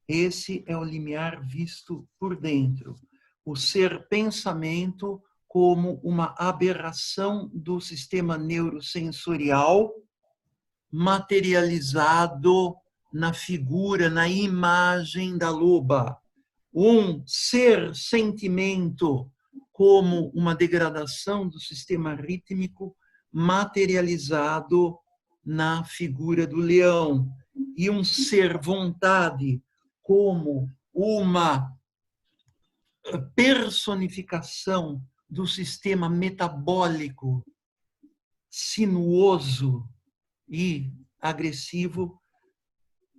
Esse é o limiar visto por dentro. O ser-pensamento como uma aberração do sistema neurosensorial materializado na figura, na imagem da loba. Um ser-sentimento como uma degradação do sistema rítmico materializado na figura do leão. E um ser-vontade como uma personificação do sistema metabólico sinuoso e agressivo,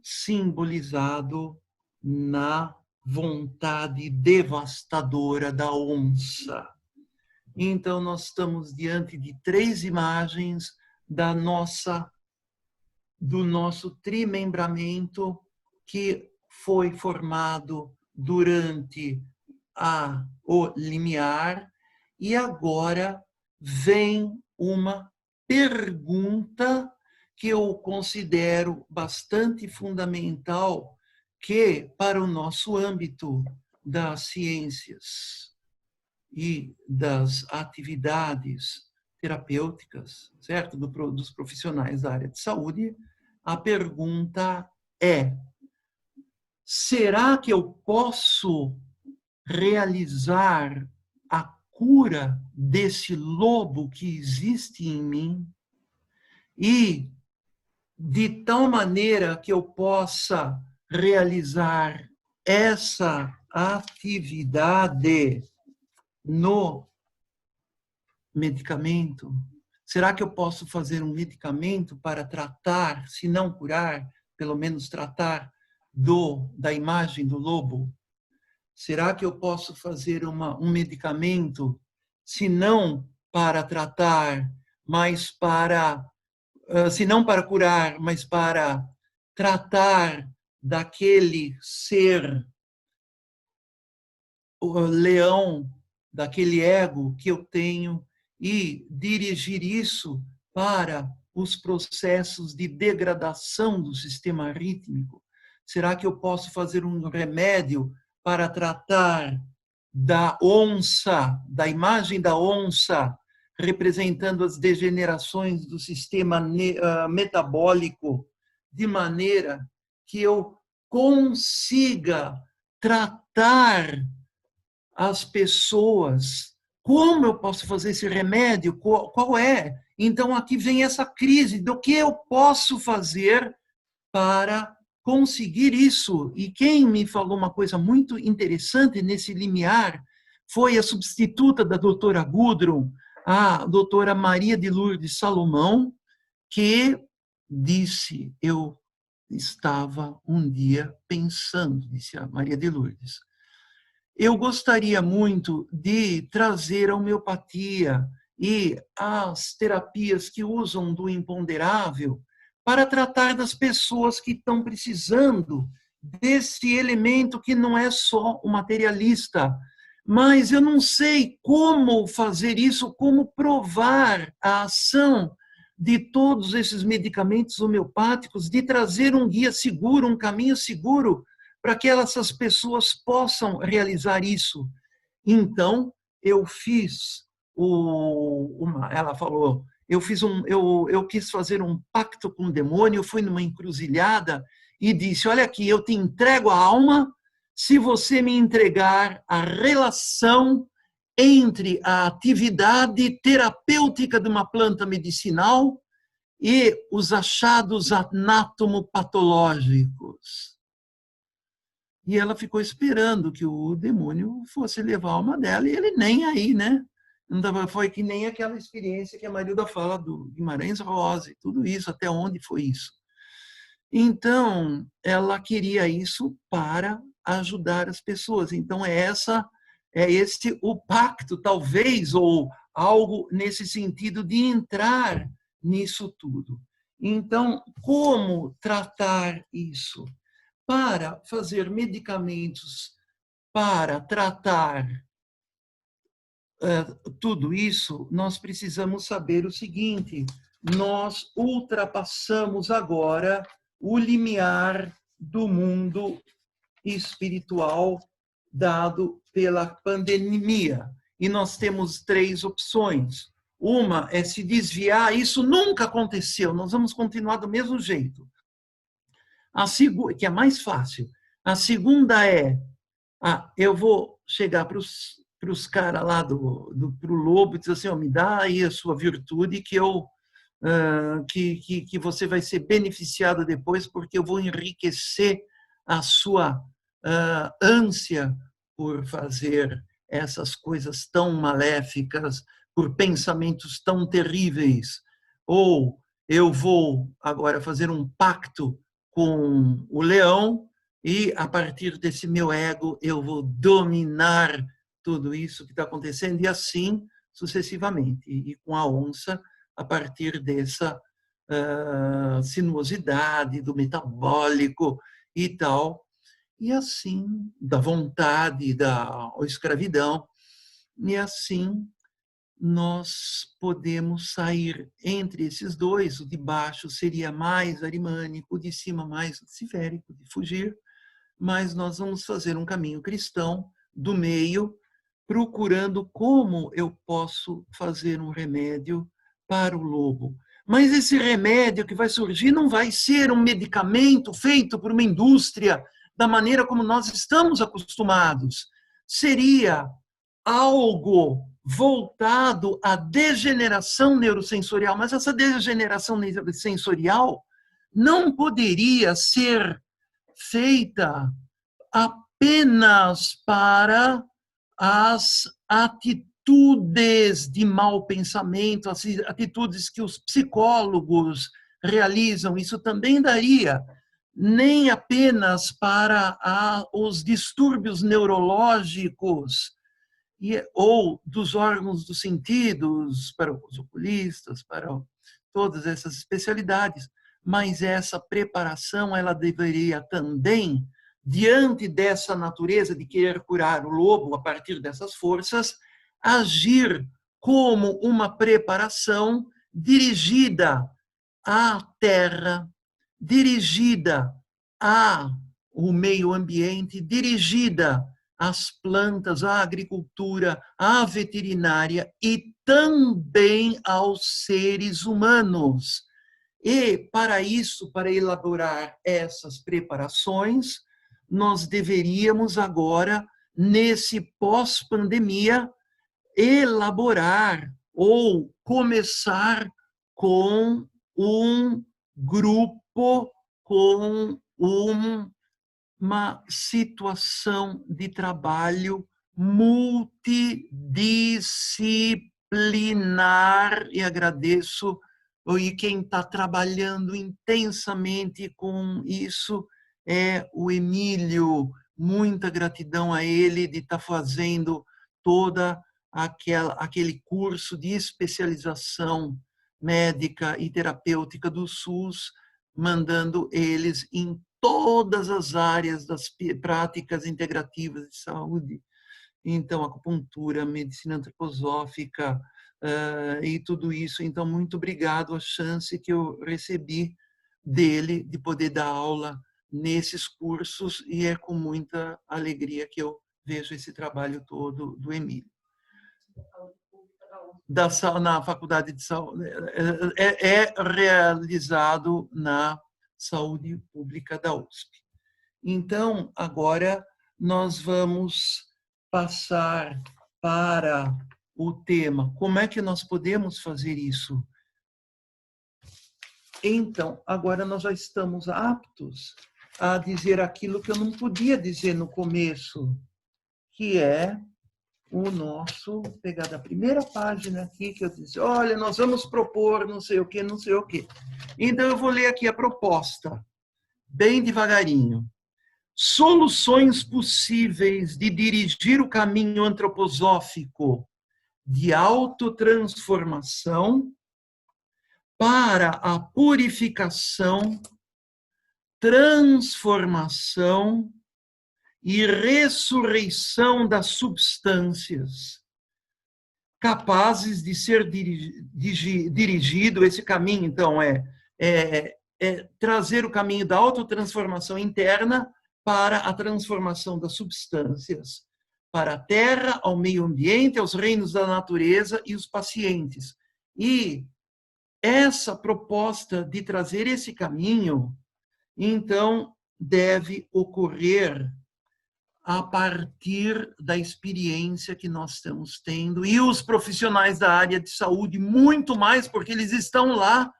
simbolizado na vontade devastadora da onça. Então, nós estamos diante de 3 imagens do nosso trimembramento que foi formado durante o limiar, e agora vem uma pergunta que eu considero bastante fundamental, que para o nosso âmbito das ciências e das atividades terapêuticas, certo? Dos profissionais da área de saúde, a pergunta é: será que eu posso realizar a cura desse lobo que existe em mim, e de tal maneira que eu possa realizar essa atividade no medicamento? Será que eu posso fazer um medicamento para tratar, se não curar, pelo menos tratar da imagem do lobo? Será que eu posso fazer um medicamento, se não para tratar, mas se não para curar, mas para tratar daquele ser, o leão, daquele ego que eu tenho, e dirigir isso para os processos de degradação do sistema rítmico? Será que eu posso fazer um remédio para tratar da onça, da imagem da onça, representando as degenerações do sistema metabólico, de maneira que eu consiga tratar as pessoas? Como eu posso fazer esse remédio? Qual é? Então, aqui vem essa crise do que eu posso fazer para conseguir isso. E quem me falou uma coisa muito interessante nesse limiar foi a substituta da doutora Gudrun, a doutora Maria de Lourdes Salomão, que disse: eu estava um dia pensando, disse a Maria de Lourdes, eu gostaria muito de trazer a homeopatia e as terapias que usam do imponderável para tratar das pessoas que estão precisando desse elemento que não é só o materialista. Mas eu não sei como fazer isso, como provar a ação de todos esses medicamentos homeopáticos, de trazer um guia seguro, um caminho seguro, para que essas pessoas possam realizar isso. Então, eu fiz ela falou, eu quis fazer um pacto com o demônio, eu fui numa encruzilhada e disse, olha aqui, eu te entrego a alma se você me entregar a relação entre a atividade terapêutica de uma planta medicinal e os achados anatomopatológicos. E ela ficou esperando que o demônio fosse levar a alma dela, e ele nem aí, né? Foi que nem aquela experiência que a Marilda fala do Guimarães Rosa, e tudo isso, até onde foi isso. Então, ela queria isso para ajudar as pessoas. Então, é esse o pacto, talvez, ou algo nesse sentido de entrar nisso tudo. Então, como tratar isso? Para fazer medicamentos para tratar tudo isso, nós precisamos saber o seguinte: nós ultrapassamos agora o limiar do mundo espiritual dado pela pandemia. E nós temos 3 opções. Uma é se desviar, isso nunca aconteceu, nós vamos continuar do mesmo jeito. Que é mais fácil. A segunda é, eu vou chegar para os caras lá pro lobo e dizer assim, me dá aí a sua virtude que que você vai ser beneficiado depois, porque eu vou enriquecer a sua ânsia por fazer essas coisas tão maléficas, por pensamentos tão terríveis. Ou eu vou agora fazer um pacto com o leão e, a partir desse meu ego, eu vou dominar tudo isso que está acontecendo, e assim sucessivamente. E com a onça, a partir dessa sinuosidade, do metabólico e tal, e assim, da vontade, da escravidão, e assim nós podemos sair entre esses dois. O de baixo seria mais arimânico, o de cima mais luciférico, de fugir, mas nós vamos fazer um caminho cristão do meio, procurando como eu posso fazer um remédio para o lobo. Mas esse remédio que vai surgir não vai ser um medicamento feito por uma indústria da maneira como nós estamos acostumados. Seria algo voltado à degeneração neurosensorial, mas essa degeneração neurosensorial não poderia ser feita apenas para as atitudes de mau pensamento, as atitudes que os psicólogos realizam. Isso também daria nem apenas para os distúrbios neurológicos ou dos órgãos dos sentidos, para os oculistas, para todas essas especialidades, mas essa preparação ela deveria também, diante dessa natureza de querer curar o lobo a partir dessas forças, agir como uma preparação dirigida à terra, dirigida ao meio ambiente, dirigida às plantas, à agricultura, à veterinária e também aos seres humanos. E, para isso, para elaborar essas preparações, nós deveríamos agora, nesse pós-pandemia, elaborar ou começar com um grupo, com uma situação de trabalho multidisciplinar, e agradeço e quem está trabalhando intensamente com isso é o Emílio. Muita gratidão a ele de estar fazendo toda aquele curso de especialização médica e terapêutica do SUS mandando eles em todas as áreas das práticas integrativas de saúde. Então, acupuntura, medicina antroposófica e tudo isso. Então, muito obrigado a chance que eu recebi dele de poder dar aula nesses cursos, e é com muita alegria que eu vejo esse trabalho todo do Emílio. Na Faculdade de Saúde, é realizado na Saúde Pública da USP. Então, agora nós vamos passar para o tema. Como é que nós podemos fazer isso? Então, agora nós já estamos aptos a dizer aquilo que eu não podia dizer no começo, que é o nosso, vou pegar da primeira página aqui, que eu disse, olha, nós vamos propor não sei o quê, não sei o quê. Então, eu vou ler aqui a proposta, bem devagarinho. Soluções possíveis de dirigir o caminho antroposófico de autotransformação para a purificação, transformação e ressurreição das substâncias, capazes de ser dirigido. Esse caminho, então, é trazer o caminho da autotransformação interna para a transformação das substâncias, para a terra, ao meio ambiente, aos reinos da natureza e os pacientes. E essa proposta de trazer esse caminho, então, deve ocorrer a partir da experiência que nós estamos tendo, e os profissionais da área de saúde muito mais, porque eles estão lá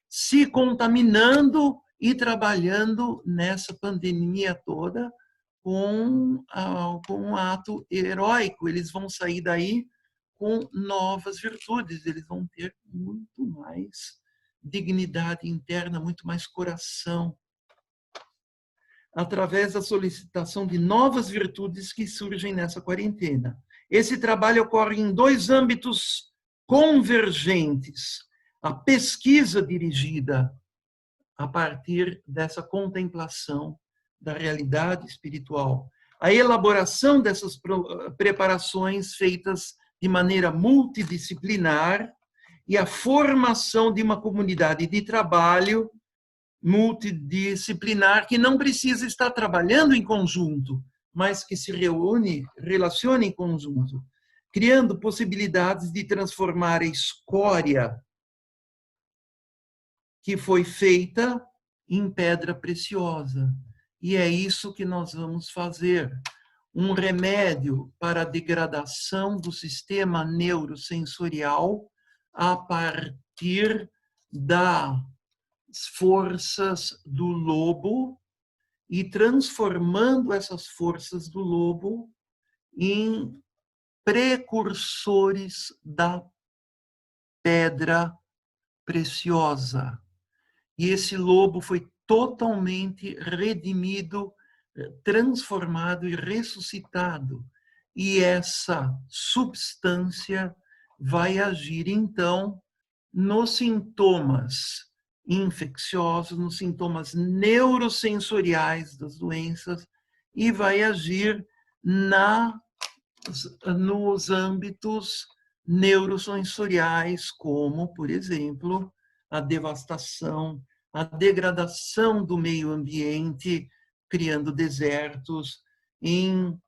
se contaminando e trabalhando nessa pandemia toda com um ato heróico. Eles vão sair daí com novas virtudes, eles vão ter muito mais dignidade interna, muito mais coração, através da solicitação de novas virtudes que surgem nessa quarentena. Esse trabalho ocorre em dois âmbitos convergentes: a pesquisa dirigida a partir dessa contemplação da realidade espiritual, a elaboração dessas preparações feitas de maneira multidisciplinar e a formação de uma comunidade de trabalho multidisciplinar que não precisa estar trabalhando em conjunto, mas que se relaciona em conjunto, criando possibilidades de transformar a escória que foi feita em pedra preciosa. E é isso que nós vamos fazer. Um remédio para a degradação do sistema neurosensorial a partir das forças do lobo e transformando essas forças do lobo em precursores da pedra preciosa. E esse lobo foi totalmente redimido, transformado e ressuscitado. E essa substância vai agir, então, nos sintomas infecciosos, nos sintomas neurosensoriais das doenças, e vai agir nos âmbitos neurosensoriais, como, por exemplo, a devastação, a degradação do meio ambiente, criando desertos, em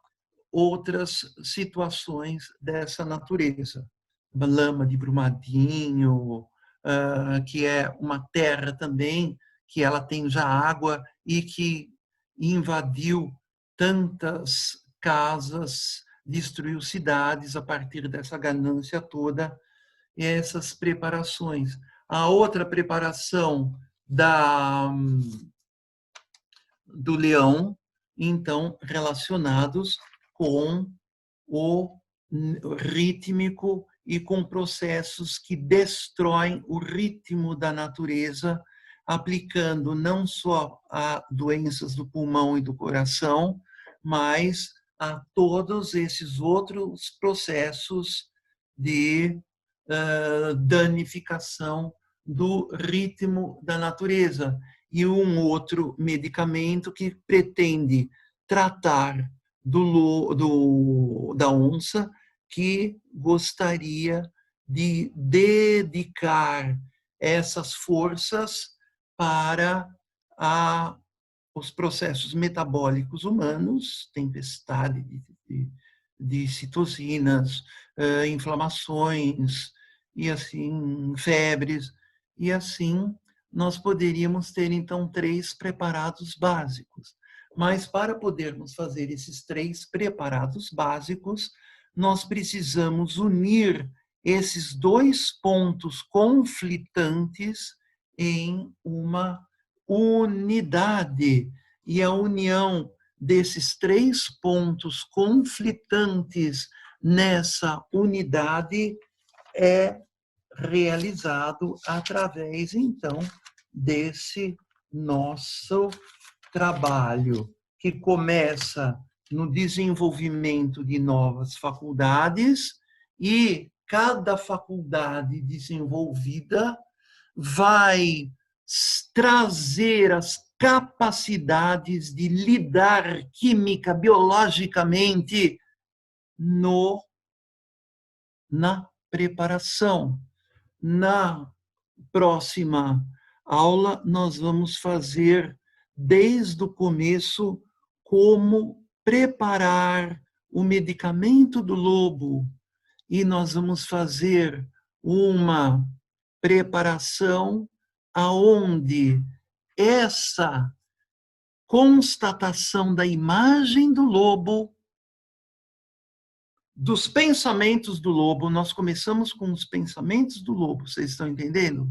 outras situações dessa natureza. A lama de Brumadinho, que é uma terra também, que ela tem já água e que invadiu tantas casas, destruiu cidades a partir dessa ganância toda, e essas preparações. A outra preparação do leão, então, relacionados com o rítmico e com processos que destroem o ritmo da natureza, aplicando não só a doenças do pulmão e do coração, mas a todos esses outros processos de danificação do ritmo da natureza. e um outro medicamento que pretende tratar da onça que gostaria de dedicar essas forças para os processos metabólicos humanos, tempestade de citocinas, inflamações, e assim, febres, e assim nós poderíamos ter, então, 3 preparados básicos. Mas para podermos fazer esses 3 preparados básicos, nós precisamos unir esses 2 pontos conflitantes em uma unidade. E a união desses 3 pontos conflitantes nessa unidade é realizado através, então, desse nosso trabalho, que começa no desenvolvimento de novas faculdades, e cada faculdade desenvolvida vai trazer as capacidades de lidar química, biologicamente, na preparação. Na próxima aula, nós vamos fazer, desde o começo, como preparar o medicamento do lobo. E nós vamos fazer uma preparação aonde essa constatação da imagem do lobo, dos pensamentos do lobo, nós começamos com os pensamentos do lobo, vocês estão entendendo?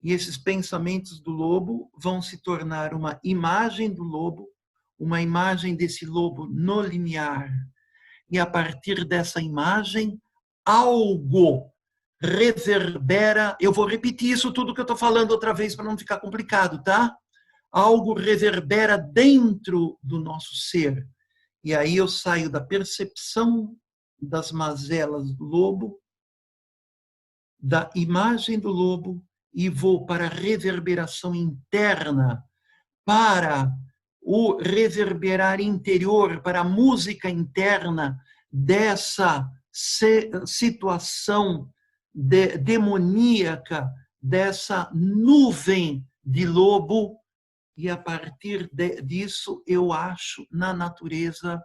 E esses pensamentos do lobo vão se tornar uma imagem do lobo, uma imagem desse lobo no linear. E a partir dessa imagem, algo reverbera. Eu vou repetir isso tudo que eu estou falando outra vez para não ficar complicado, tá? Algo reverbera dentro do nosso ser. E aí eu saio da percepção das mazelas do lobo, da imagem do lobo, e vou para a reverberação interna, para o reverberar interior, para a música interna dessa situação demoníaca, dessa nuvem de lobo, e a partir disso eu acho na natureza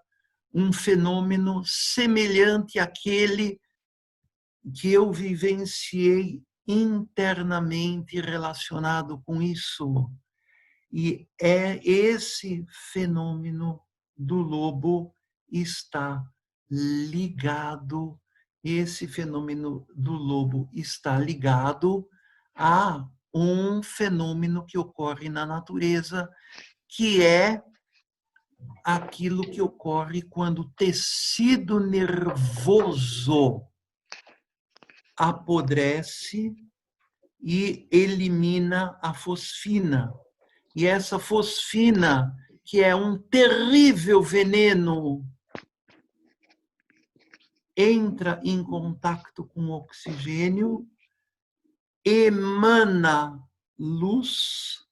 um fenômeno semelhante àquele que eu vivenciei internamente relacionado com isso. E esse fenômeno do lobo está ligado, esse fenômeno do lobo está ligado a um fenômeno que ocorre na natureza, que é aquilo que ocorre quando o tecido nervoso apodrece e elimina a fosfina. E essa fosfina, que é um terrível veneno, entra em contato com o oxigênio, emana luz,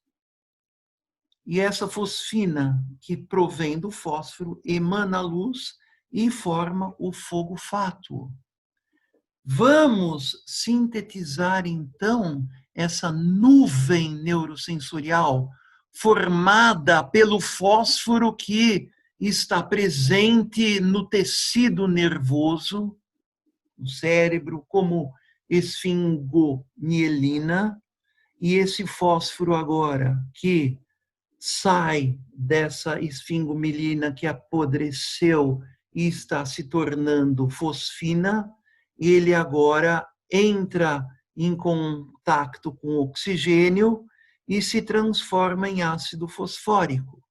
e essa fosfina, que provém do fósforo, emana luz e forma o fogo fátuo. Vamos sintetizar, então, essa nuvem neurosensorial formada pelo fósforo que está presente no tecido nervoso, no cérebro, como esfingomielina, e esse fósforo agora que sai dessa esfingomielina que apodreceu e está se tornando fosfina, ele agora entra em contato com o oxigênio e se transforma em ácido fosfórico.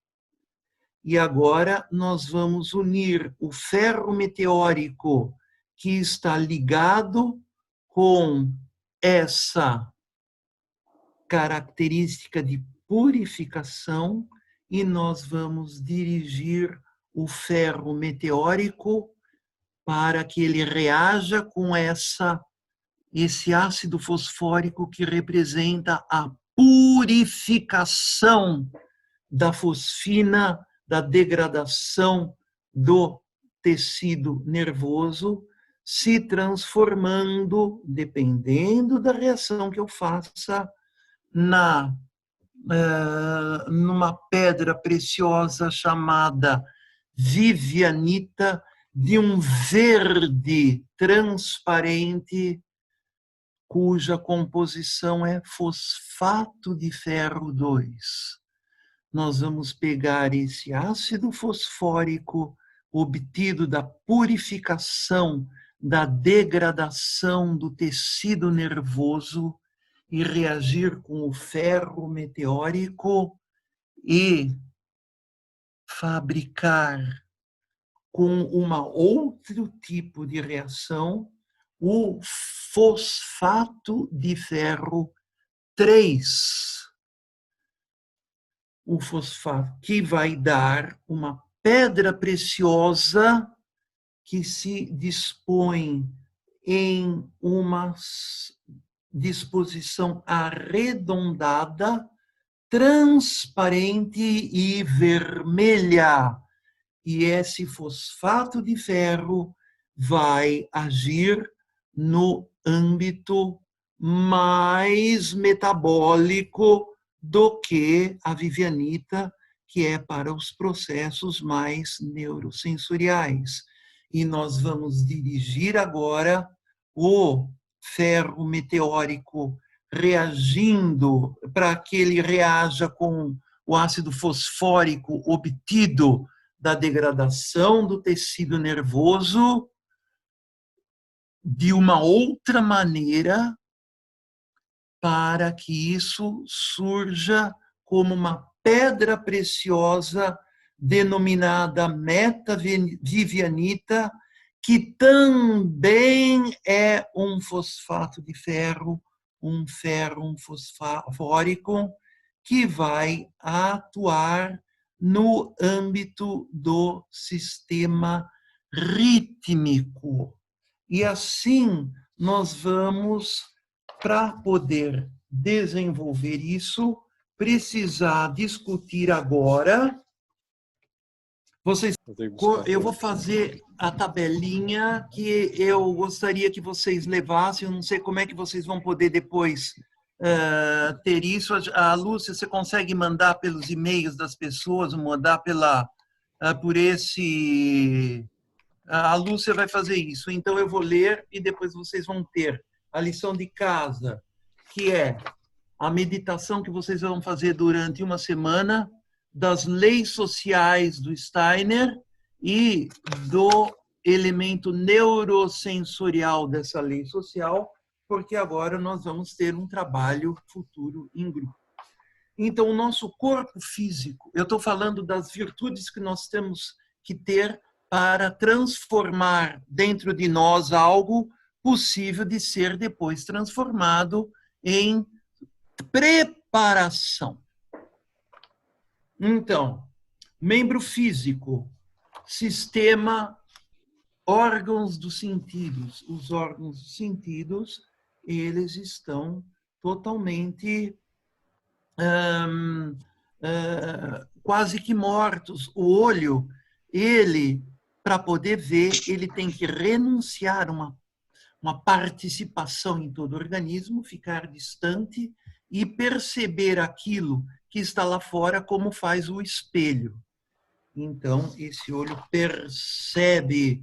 E agora nós vamos unir o ferro meteórico, que está ligado com essa característica de purificação, e nós vamos dirigir o ferro meteórico para que ele reaja com esse ácido fosfórico que representa a purificação purificação da fosfina, da degradação do tecido nervoso, se transformando, dependendo da reação que eu faça, numa pedra preciosa chamada vivianita, de um verde transparente, cuja composição é fosfato de ferro 2. Nós vamos pegar esse ácido fosfórico obtido da purificação, da degradação do tecido nervoso e reagir com o ferro meteórico e fabricar com outro tipo de reação o fosfato de ferro 3. O fosfato que vai dar uma pedra preciosa que se dispõe em uma disposição arredondada, transparente e vermelha. E esse fosfato de ferro vai agir no âmbito mais metabólico do que a vivianita, que é para os processos mais neurosensoriais. E nós vamos dirigir agora o ferro meteórico reagindo para que ele reaja com o ácido fosfórico obtido da degradação do tecido nervoso de uma outra maneira, para que isso surja como uma pedra preciosa denominada metavivianita, que também é um fosfato de ferro, um fosfórico, que vai atuar no âmbito do sistema rítmico. E assim nós vamos, para poder desenvolver isso, precisar discutir agora. Eu vou fazer a tabelinha que eu gostaria que vocês levassem. Eu não sei como é que vocês vão poder depois ter isso. A Lúcia, você consegue mandar pelos e-mails das pessoas, mandar por esse... A Lúcia vai fazer isso. Então, eu vou ler e depois vocês vão ter a lição de casa, que é a meditação que vocês vão fazer durante uma semana das leis sociais do Steiner e do elemento neurosensorial dessa lei social, porque agora nós vamos ter um trabalho futuro em grupo. Então, o nosso corpo físico, eu estou falando das virtudes que nós temos que ter para transformar dentro de nós algo possível de ser depois transformado em preparação. Então, membro físico, sistema, órgãos dos sentidos. Os órgãos dos sentidos, eles estão totalmente quase que mortos. O olho, ele, para poder ver, ele tem que renunciar uma participação em todo o organismo, ficar distante e perceber aquilo que está lá fora, como faz o espelho. Então, esse olho percebe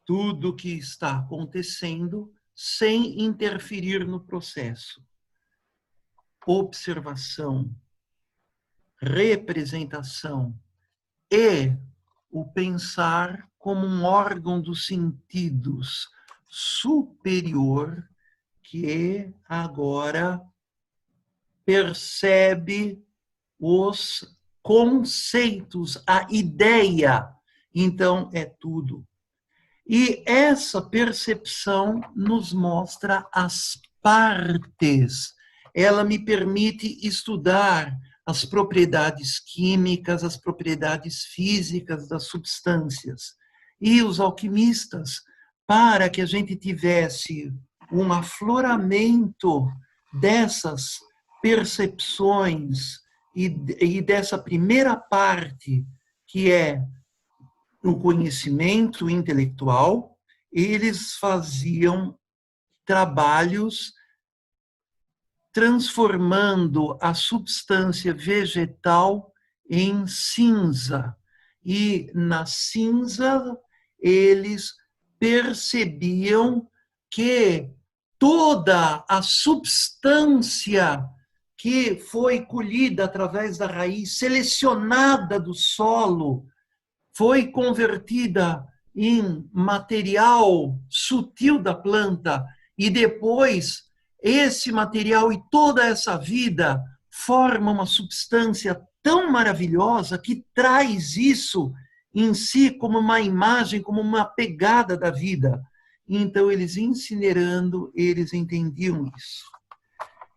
tudo o que está acontecendo sem interferir no processo. Observação, representação e o pensar como um órgão dos sentidos superior que agora percebe os conceitos, a ideia. Então, é tudo. E essa percepção nos mostra as partes. Ela me permite estudar as propriedades químicas, as propriedades físicas das substâncias. E os alquimistas, para que a gente tivesse um afloramento dessas percepções e dessa primeira parte, que é o conhecimento intelectual, eles faziam trabalhos transformando a substância vegetal em cinza. E na cinza, eles percebiam que toda a substância que foi colhida através da raiz, selecionada do solo, foi convertida em material sutil da planta e depois esse material e toda essa vida formam uma substância tão maravilhosa que traz isso em si como uma imagem, como uma pegada da vida. Então, eles incinerando, eles entendiam isso.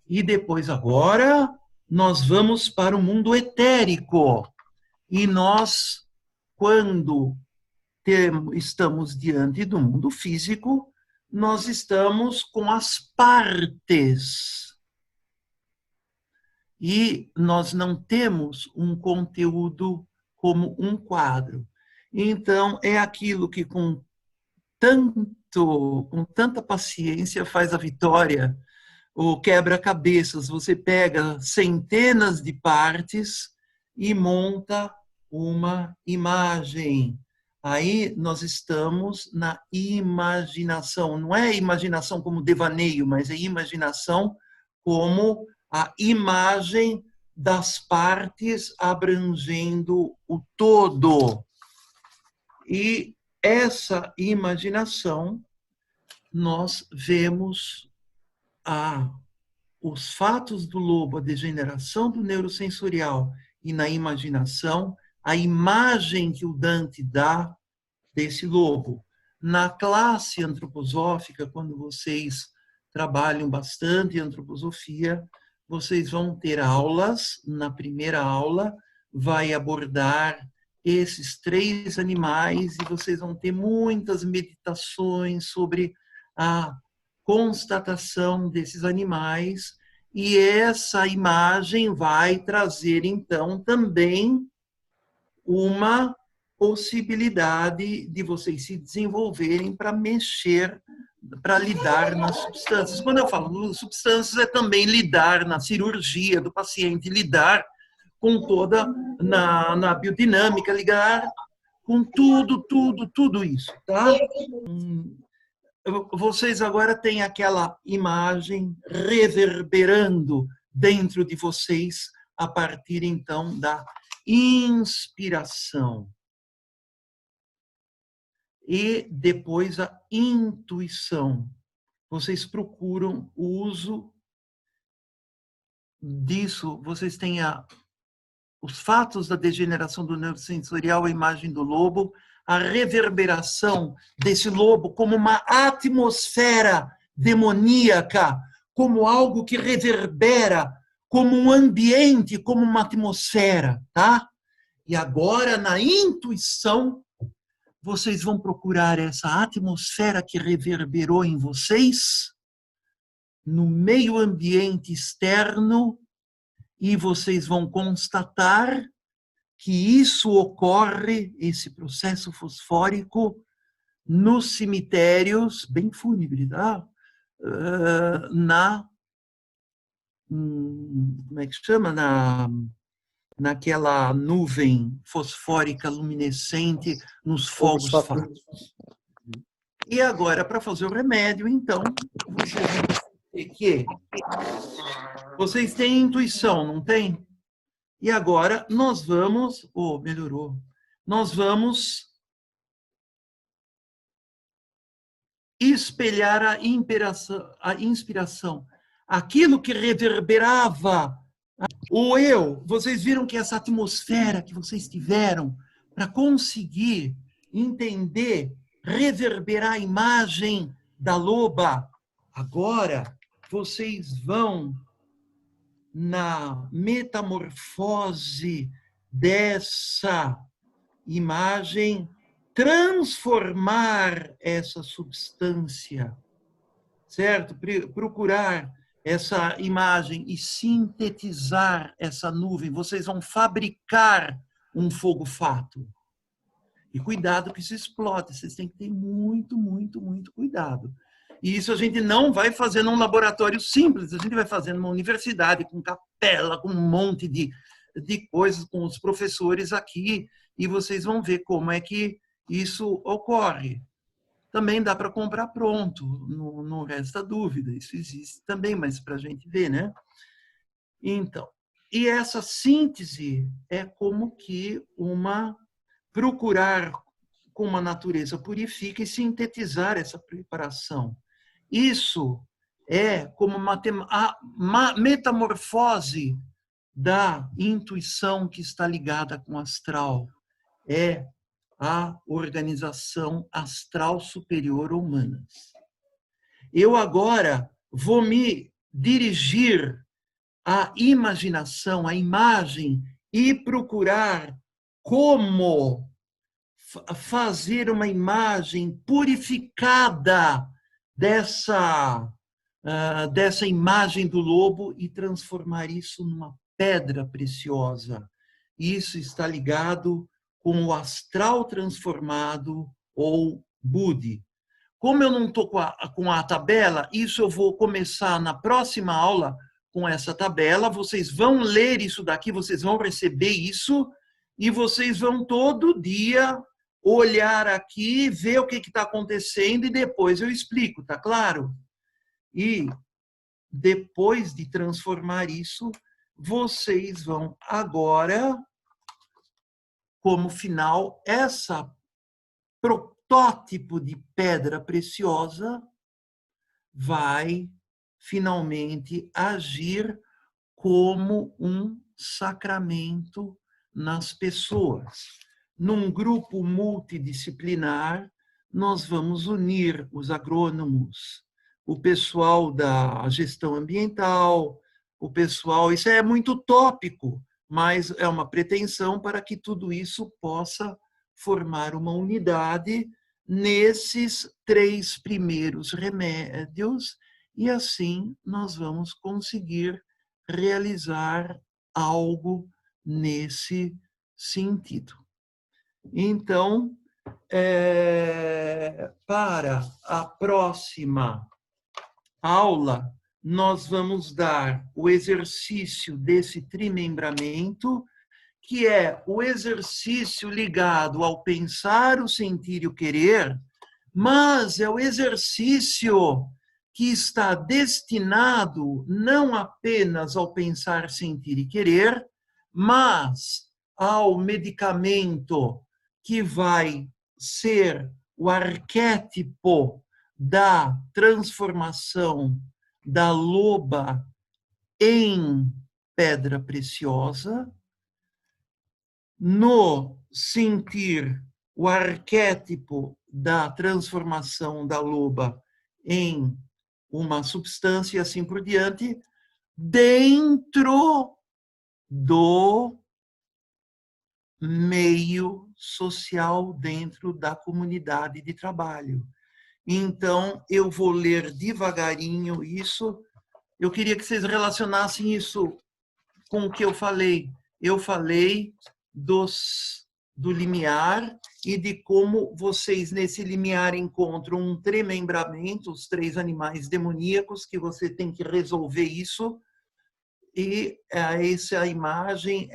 E depois, agora, nós vamos para o mundo etérico. E nós, quando estamos diante do mundo físico, nós estamos com as partes. E nós não temos um conteúdo como um quadro. Então, é aquilo que com tanta paciência faz a vitória, o quebra-cabeças. Você pega centenas de partes e monta uma imagem. Aí nós estamos na imaginação. Não é imaginação como devaneio, mas é imaginação como a imagem das partes abrangendo o todo. E essa imaginação, nós vemos os fatos do lobo, a degeneração do neurosensorial e na imaginação, a imagem que o Dante dá desse lobo. Na classe antroposófica, quando vocês trabalham bastante em antroposofia, vocês vão ter aulas. Na primeira aula, vai abordar esses 3 animais e vocês vão ter muitas meditações sobre a constatação desses animais, e essa imagem vai trazer, então, também uma possibilidade de vocês se desenvolverem para mexer, para lidar nas substâncias. Quando eu falo substâncias, é também lidar na cirurgia do paciente, lidar com toda, na biodinâmica, lidar com tudo isso, tá? Vocês agora têm aquela imagem reverberando dentro de vocês a partir, então, da inspiração. E depois a intuição. Vocês procuram o uso disso. Vocês têm os fatos da degeneração do neurosensorial, a imagem do lobo, a reverberação desse lobo como uma atmosfera demoníaca, como algo que reverbera, como um ambiente, como uma atmosfera, tá? E agora, na intuição, vocês vão procurar essa atmosfera que reverberou em vocês, no meio ambiente externo, e vocês vão constatar que isso ocorre, esse processo fosfórico, nos cemitérios, bem fúnebre, tá? Como é que chama? Naquela nuvem fosfórica luminescente, nos fogos fáticos. E agora, para fazer o remédio, então, vocês têm intuição, não tem? E agora nós vamos... melhorou. Nós vamos espelhar a inspiração. Aquilo que reverberava o eu. Vocês viram que essa atmosfera que vocês tiveram para conseguir entender, reverberar a imagem da loba. Agora, vocês vão na metamorfose dessa imagem, transformar essa substância, certo? Procurar essa imagem e sintetizar essa nuvem. Vocês vão fabricar um fogo-fato. E cuidado que isso explode. Vocês têm que ter muito, muito, muito cuidado. E isso a gente não vai fazer num laboratório simples. A gente vai fazer numa universidade, com capela, com um monte de coisas, com os professores aqui. E vocês vão ver como é que isso ocorre. Também dá para comprar pronto, não resta dúvida. Isso existe também, mas para a gente ver, né? Então, e essa síntese é como que procurar como a natureza purifica e sintetizar essa preparação. Isso é como a metamorfose da intuição que está ligada com o astral. É a organização astral superior humanas. Eu agora vou me dirigir à imaginação, à imagem, e procurar como fazer uma imagem purificada dessa imagem do lobo e transformar isso numa pedra preciosa. Isso está ligado com o astral transformado ou Budi. Como eu não estou com a tabela, isso eu vou começar na próxima aula com essa tabela. Vocês vão ler isso daqui, vocês vão receber isso e vocês vão todo dia olhar aqui, ver o que está acontecendo e depois eu explico, tá claro? E depois de transformar isso, vocês vão agora, como final, essa protótipo de pedra preciosa vai finalmente agir como um sacramento nas pessoas. Num grupo multidisciplinar, nós vamos unir os agrônomos, o pessoal da gestão ambiental, o pessoal... Isso é muito utópico, mas é uma pretensão para que tudo isso possa formar uma unidade nesses 3 primeiros remédios, e assim nós vamos conseguir realizar algo nesse sentido. Então, para a próxima aula, nós vamos dar o exercício desse trimembramento, que é o exercício ligado ao pensar, o sentir e o querer, mas é o exercício que está destinado não apenas ao pensar, sentir e querer, mas ao medicamento que vai ser o arquétipo da transformação da loba em pedra preciosa, no sentir o arquétipo da transformação da loba em uma substância e assim por diante, dentro do meio social, dentro da comunidade de trabalho. Então, eu vou ler devagarinho isso. Eu queria que vocês relacionassem isso com o que eu falei. Eu falei do limiar e de como vocês, nesse limiar, encontram um tremembramento, os 3 animais demoníacos, que você tem que resolver isso. E essa imagem,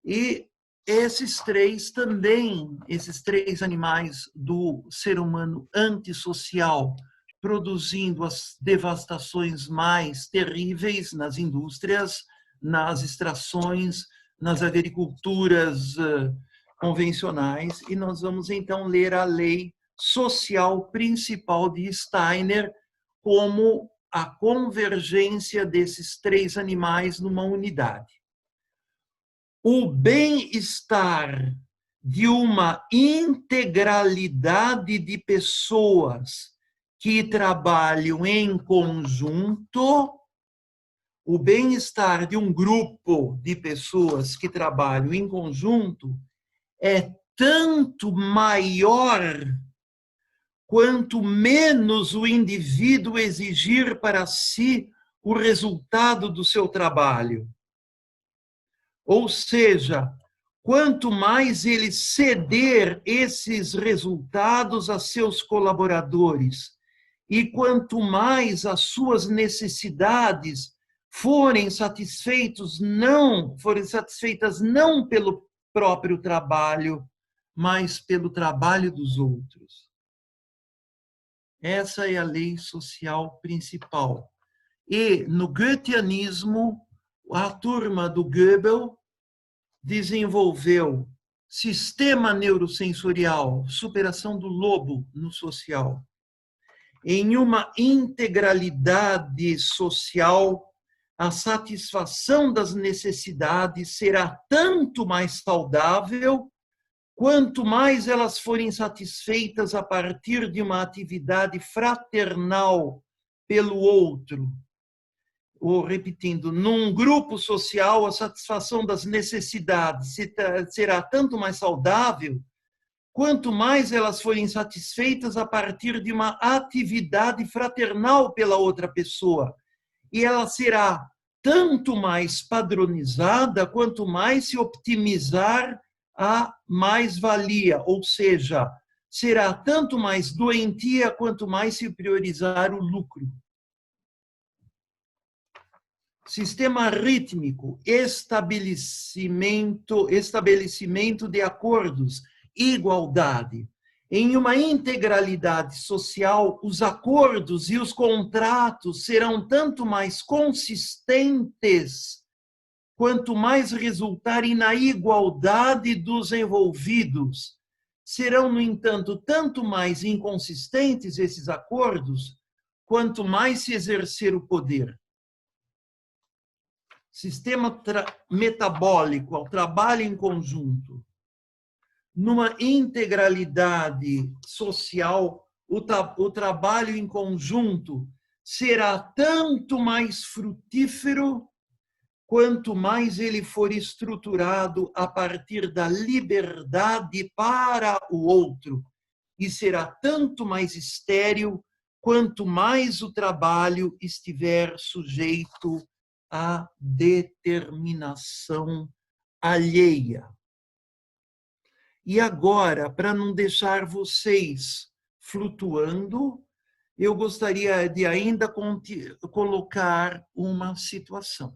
e esses 3 também, esses 3 animais do ser humano antissocial, produzindo as devastações mais terríveis nas indústrias, nas extrações, nas agriculturas convencionais. E nós vamos, então, ler a lei social principal de Steiner como a convergência desses 3 animais numa unidade. O bem-estar de uma integralidade de pessoas que trabalham em conjunto, o bem-estar de um grupo de pessoas que trabalham em conjunto é tanto maior quanto menos o indivíduo exigir para si o resultado do seu trabalho. Ou seja, quanto mais ele ceder esses resultados a seus colaboradores e quanto mais as suas necessidades forem satisfeitas não pelo próprio trabalho, mas pelo trabalho dos outros. Essa é a lei social principal. E no goetheanismo, a turma do Goebel desenvolveu sistema neurosensorial, superação do lobo no social. Em uma integralidade social, a satisfação das necessidades será tanto mais saudável quanto mais elas forem satisfeitas a partir de uma atividade fraternal pelo outro. Ou, repetindo, num grupo social, a satisfação das necessidades será tanto mais saudável quanto mais elas forem satisfeitas a partir de uma atividade fraternal pela outra pessoa. E ela será tanto mais padronizada quanto mais se optimizar a mais-valia, ou seja, será tanto mais doentia quanto mais se priorizar o lucro. Sistema rítmico, estabelecimento de acordos, igualdade. Em uma integralidade social, os acordos e os contratos serão tanto mais consistentes quanto mais resultarem na igualdade dos envolvidos. Serão, no entanto, tanto mais inconsistentes esses acordos, quanto mais se exercer o poder. Sistema metabólico, ao trabalho em conjunto. Numa integralidade social, o trabalho em conjunto será tanto mais frutífero quanto mais ele for estruturado a partir da liberdade para o outro, e será tanto mais estéril quanto mais o trabalho estiver sujeito à determinação alheia. E agora, para não deixar vocês flutuando, eu gostaria de ainda colocar uma situação.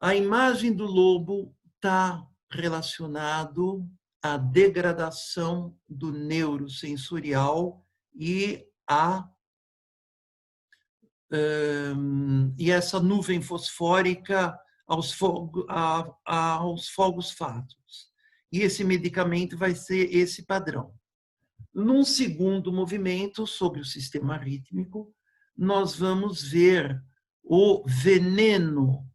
A imagem do lobo está relacionado à degradação do neurosensorial e essa nuvem fosfórica aos fogos fatos. E esse medicamento vai ser esse padrão. Num segundo movimento, sobre o sistema rítmico, nós vamos ver o veneno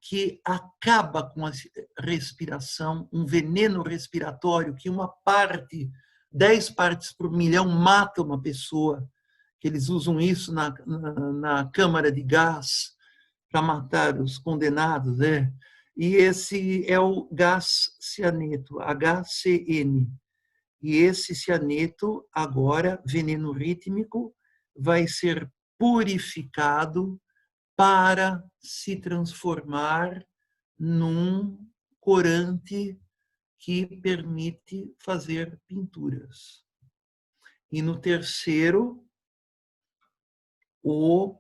que acaba com a respiração, um veneno respiratório que 10 partes por milhão mata uma pessoa, que eles usam isso na câmara de gás para matar os condenados, né? E esse é o gás cianeto, HCN. E esse cianeto, agora, veneno rítmico, vai ser purificado para se transformar num corante que permite fazer pinturas. E no terceiro, o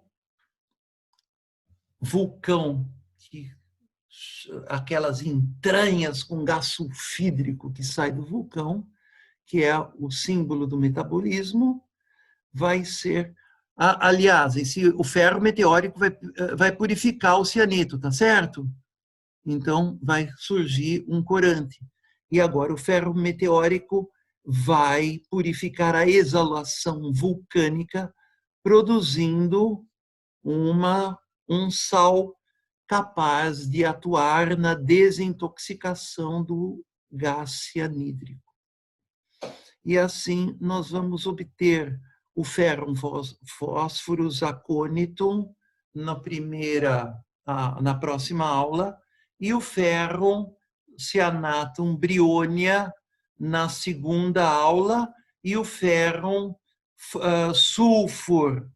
vulcão, aquelas entranhas com gás sulfídrico que sai do vulcão, que é o símbolo do metabolismo, vai ser... Aliás, o ferro meteórico vai purificar o cianeto, tá certo? Então, vai surgir um corante. E agora o ferro meteórico vai purificar a exalação vulcânica, produzindo um sal capaz de atuar na desintoxicação do gás cianídrico. E assim nós vamos obter o ferrum fósforos acônito na próxima aula e o ferrum cianatum brionia na segunda aula e o ferrum sulfur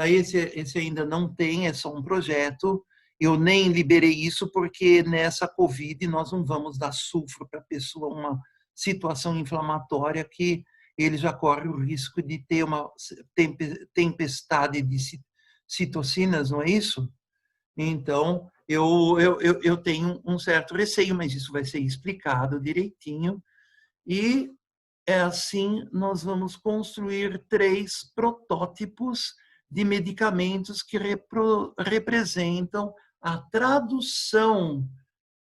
Esse ainda não tem, é só um projeto. Eu nem liberei isso porque nessa Covid nós não vamos dar sulfuro para a pessoa, uma situação inflamatória que ele já corre o risco de ter uma tempestade de citocinas, não é isso? Então, eu tenho um certo receio, mas isso vai ser explicado direitinho. E é assim, nós vamos construir 3 protótipos de medicamentos que representam a tradução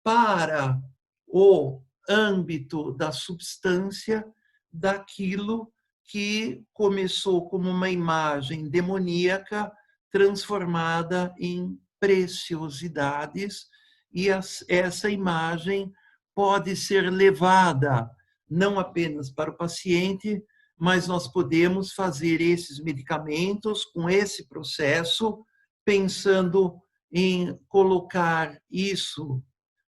para o âmbito da substância daquilo que começou como uma imagem demoníaca transformada em preciosidades, e essa imagem pode ser levada não apenas para o paciente, mas nós podemos fazer esses medicamentos com esse processo, pensando em colocar isso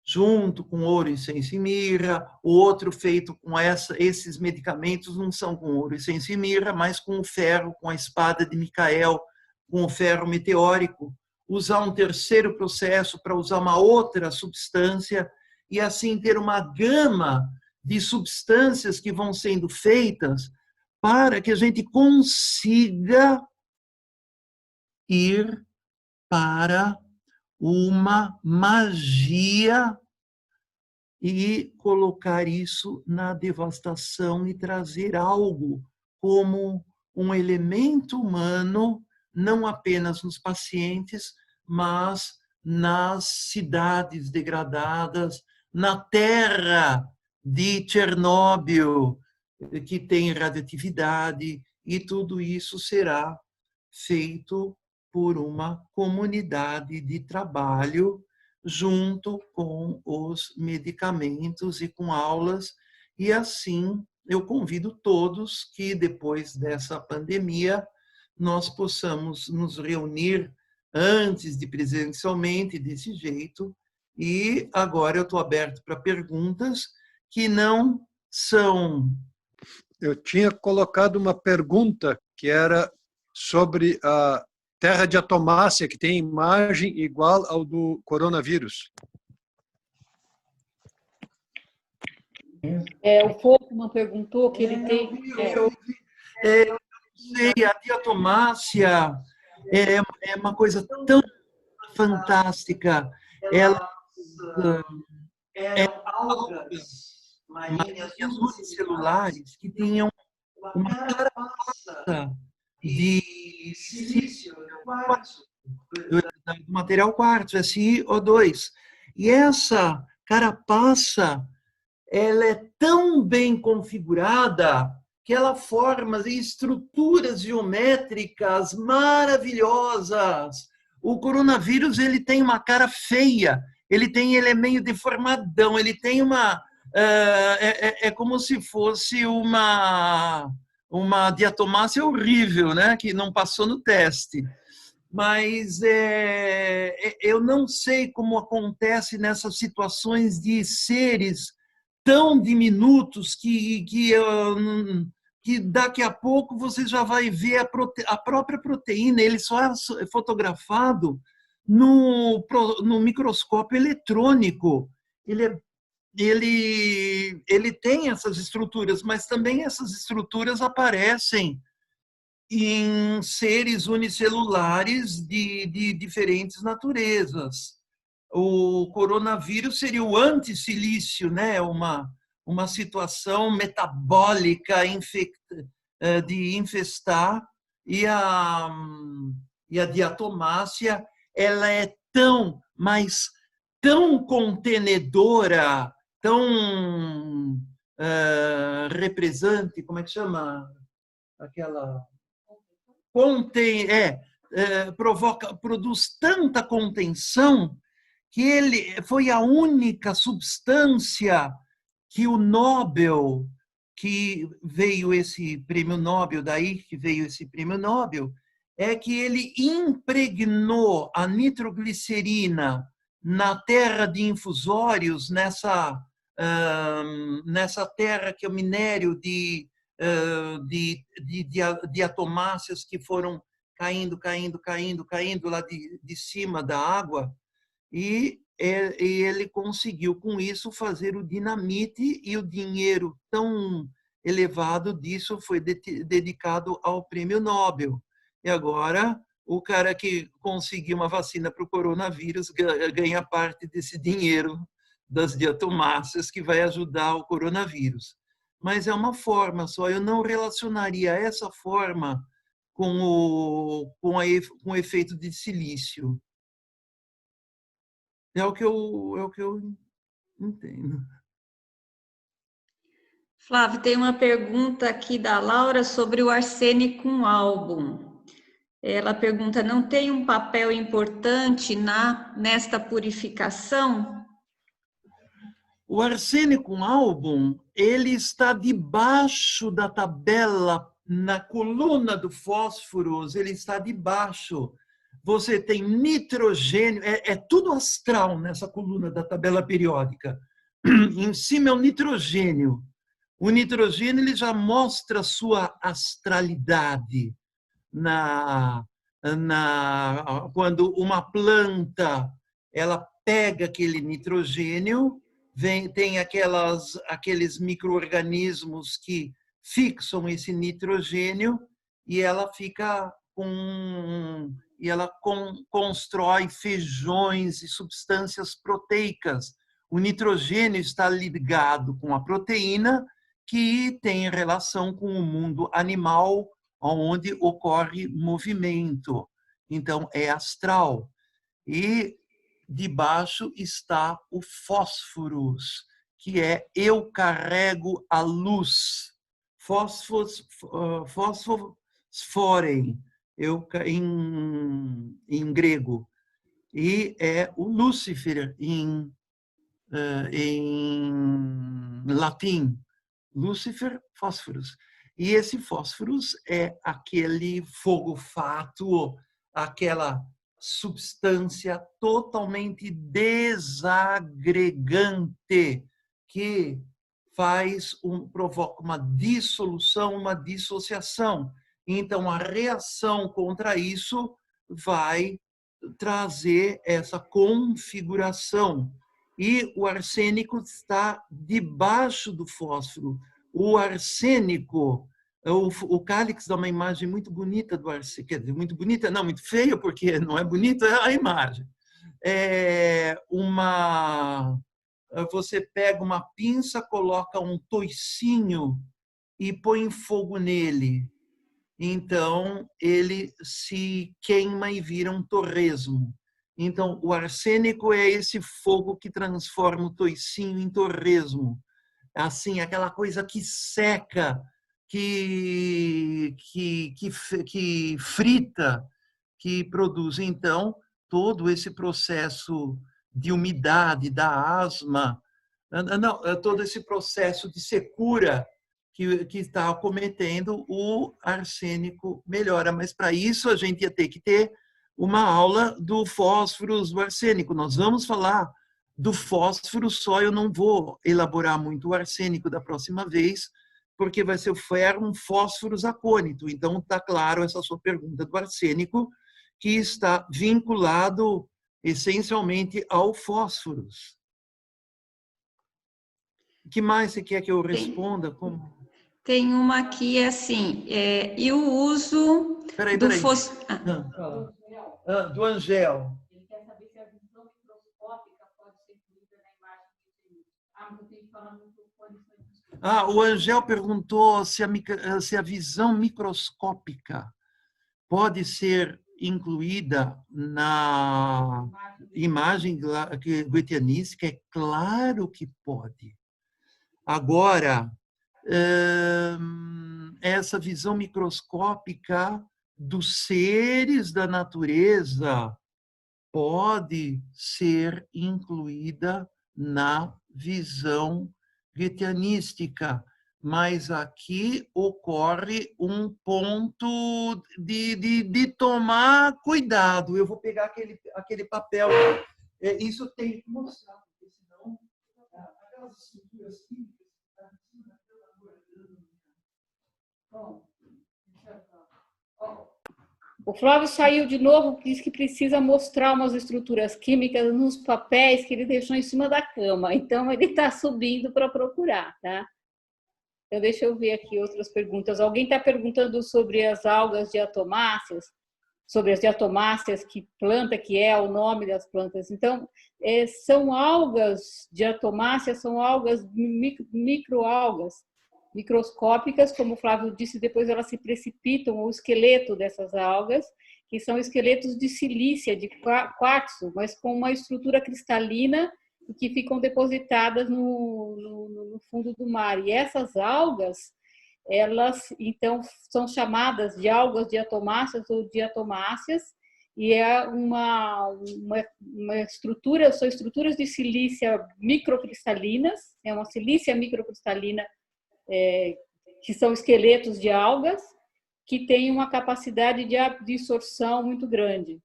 junto com ouro, incenso e mirra. O outro feito com esses medicamentos não são com ouro, incenso e mirra, mas com o ferro, com a espada de Micael, com o ferro meteórico. Usar um terceiro processo para usar uma outra substância e assim ter uma gama de substâncias que vão sendo feitas para que a gente consiga ir para uma magia e colocar isso na devastação e trazer algo como um elemento humano, não apenas nos pacientes, mas nas cidades degradadas, na terra de Chernobyl, que tem radioatividade, e tudo isso será feito por uma comunidade de trabalho junto com os medicamentos e com aulas. E assim, eu convido todos que depois dessa pandemia nós possamos nos reunir antes de presencialmente desse jeito. E agora eu estou aberto para perguntas que não são... Eu tinha colocado uma pergunta que era sobre a terra de Atomácia, que tem imagem igual ao do coronavírus. O Folkman perguntou que ele tem... Eu sei, a diatomácea é uma coisa tão fantástica. Elas algas marinhas unicelulares que tinham uma carapaça de silício, do material quartzo, SiO2. E essa carapaça, ela é tão bem configurada que ela forma estruturas geométricas maravilhosas. O coronavírus, ele tem uma cara feia, ele é meio deformadão, ele tem uma... É como se fosse uma diatomácea horrível, né? Que não passou no teste. Mas eu não sei como acontece nessas situações de seres tão diminutos que daqui a pouco você já vai ver a própria proteína. Ele só é fotografado no microscópio eletrônico. Ele tem essas estruturas, mas também essas estruturas aparecem em seres unicelulares de diferentes naturezas. O coronavírus seria o antissilício, né? Uma situação metabólica de infestar, e a diatomácea, ela é mas tão contenedora, tão represente, como é que chama? Aquela... produz tanta contenção que ele foi a única substância que o Nobel, que veio esse prêmio Nobel, daí que veio esse prêmio Nobel, é que ele impregnou a nitroglicerina na terra de infusórios, nessa terra que é o minério de diatomáceas que foram caindo lá de cima da água, e ele conseguiu, com isso, fazer o dinamite, e o dinheiro tão elevado disso foi dedicado ao prêmio Nobel. E agora, o cara que conseguiu uma vacina para o coronavírus ganha parte desse dinheiro das diatomáceas que vai ajudar o coronavírus. Mas é uma forma só, eu não relacionaria essa forma com o efeito de silício. É o que eu entendo. Flávio, tem uma pergunta aqui da Laura sobre o arsênico álbum. Ela pergunta, não tem um papel importante nesta purificação? O arsênico álbum, ele está debaixo da tabela, na coluna do fósforos, ele está debaixo. Você tem nitrogênio, é tudo astral nessa coluna da tabela periódica. Em cima é o nitrogênio. O nitrogênio ele já mostra sua astralidade quando uma planta ela pega aquele nitrogênio, tem aqueles micro-organismos que fixam esse nitrogênio e ela fica constrói feijões e substâncias proteicas. O nitrogênio está ligado com a proteína, que tem relação com o mundo animal, onde ocorre movimento. Então, é astral. E debaixo está o fósforos, que é eu carrego a luz. Fosforem, em grego. E é o Lúcifer em latim. Lúcifer, fósforos. E esse fósforos é aquele fogo fátuo, aquela substância totalmente desagregante que provoca uma dissolução, uma dissociação. Então, a reação contra isso vai trazer essa configuração. E o arsênico está debaixo do fósforo. O arsênico, o cálix dá uma imagem muito bonita do arsênico, quer dizer, muito bonita, não, muito feia, porque não é bonita a imagem. Você pega uma pinça, coloca um toicinho e põe fogo nele. Então, ele se queima e vira um torresmo. Então, o arsênico é esse fogo que transforma o toicinho em torresmo. Assim, aquela coisa que seca, que frita, que produz. Então, todo esse processo de umidade, da asma, todo esse processo de secura que está cometendo, o arsênico melhora. Mas, para isso, a gente ia ter que ter uma aula do fósforo do arsênico. Nós vamos falar do fósforo só, eu não vou elaborar muito o arsênico da próxima vez, porque vai ser o ferrum fósforos acônito. Então, está claro essa sua pergunta do arsênico, que está vinculado essencialmente ao fósforos. O que mais você quer que eu responda? Tem uma aqui, assim, e o uso do fósforo... Do Angel. Ele quer saber se a visão microscópica pode ser incluída na imagem que mas eu tenho que falar no microfone. O Angel perguntou se a visão microscópica pode ser incluída na imagem goetheanística. É claro que pode. Agora, essa visão microscópica dos seres da natureza pode ser incluída na visão goetheanística, mas aqui ocorre um ponto de tomar cuidado. Eu vou pegar aquele papel. Isso tem que mostrar, porque senão aquelas estruturas químicas O Flávio saiu de novo, diz que precisa mostrar umas estruturas químicas nos papéis que ele deixou em cima da cama. Então, ele está subindo para procurar, tá? Então, deixa eu ver aqui outras perguntas. Alguém está perguntando sobre as algas diatomáceas, sobre as diatomáceas, que planta que é, o nome das plantas. Então, são algas diatomáceas, são algas, microalgas, microscópicas, como o Flávio disse, depois elas se precipitam, o esqueleto dessas algas, que são esqueletos de silícia, de quartzo, mas com uma estrutura cristalina e que ficam depositadas no fundo do mar. E essas algas, elas, então, são chamadas de algas diatomáceas ou diatomáceas, e é uma estrutura, são estruturas de silícia microcristalinas, é uma silícia microcristalina, que são esqueletos de algas, que têm uma capacidade de absorção muito grande.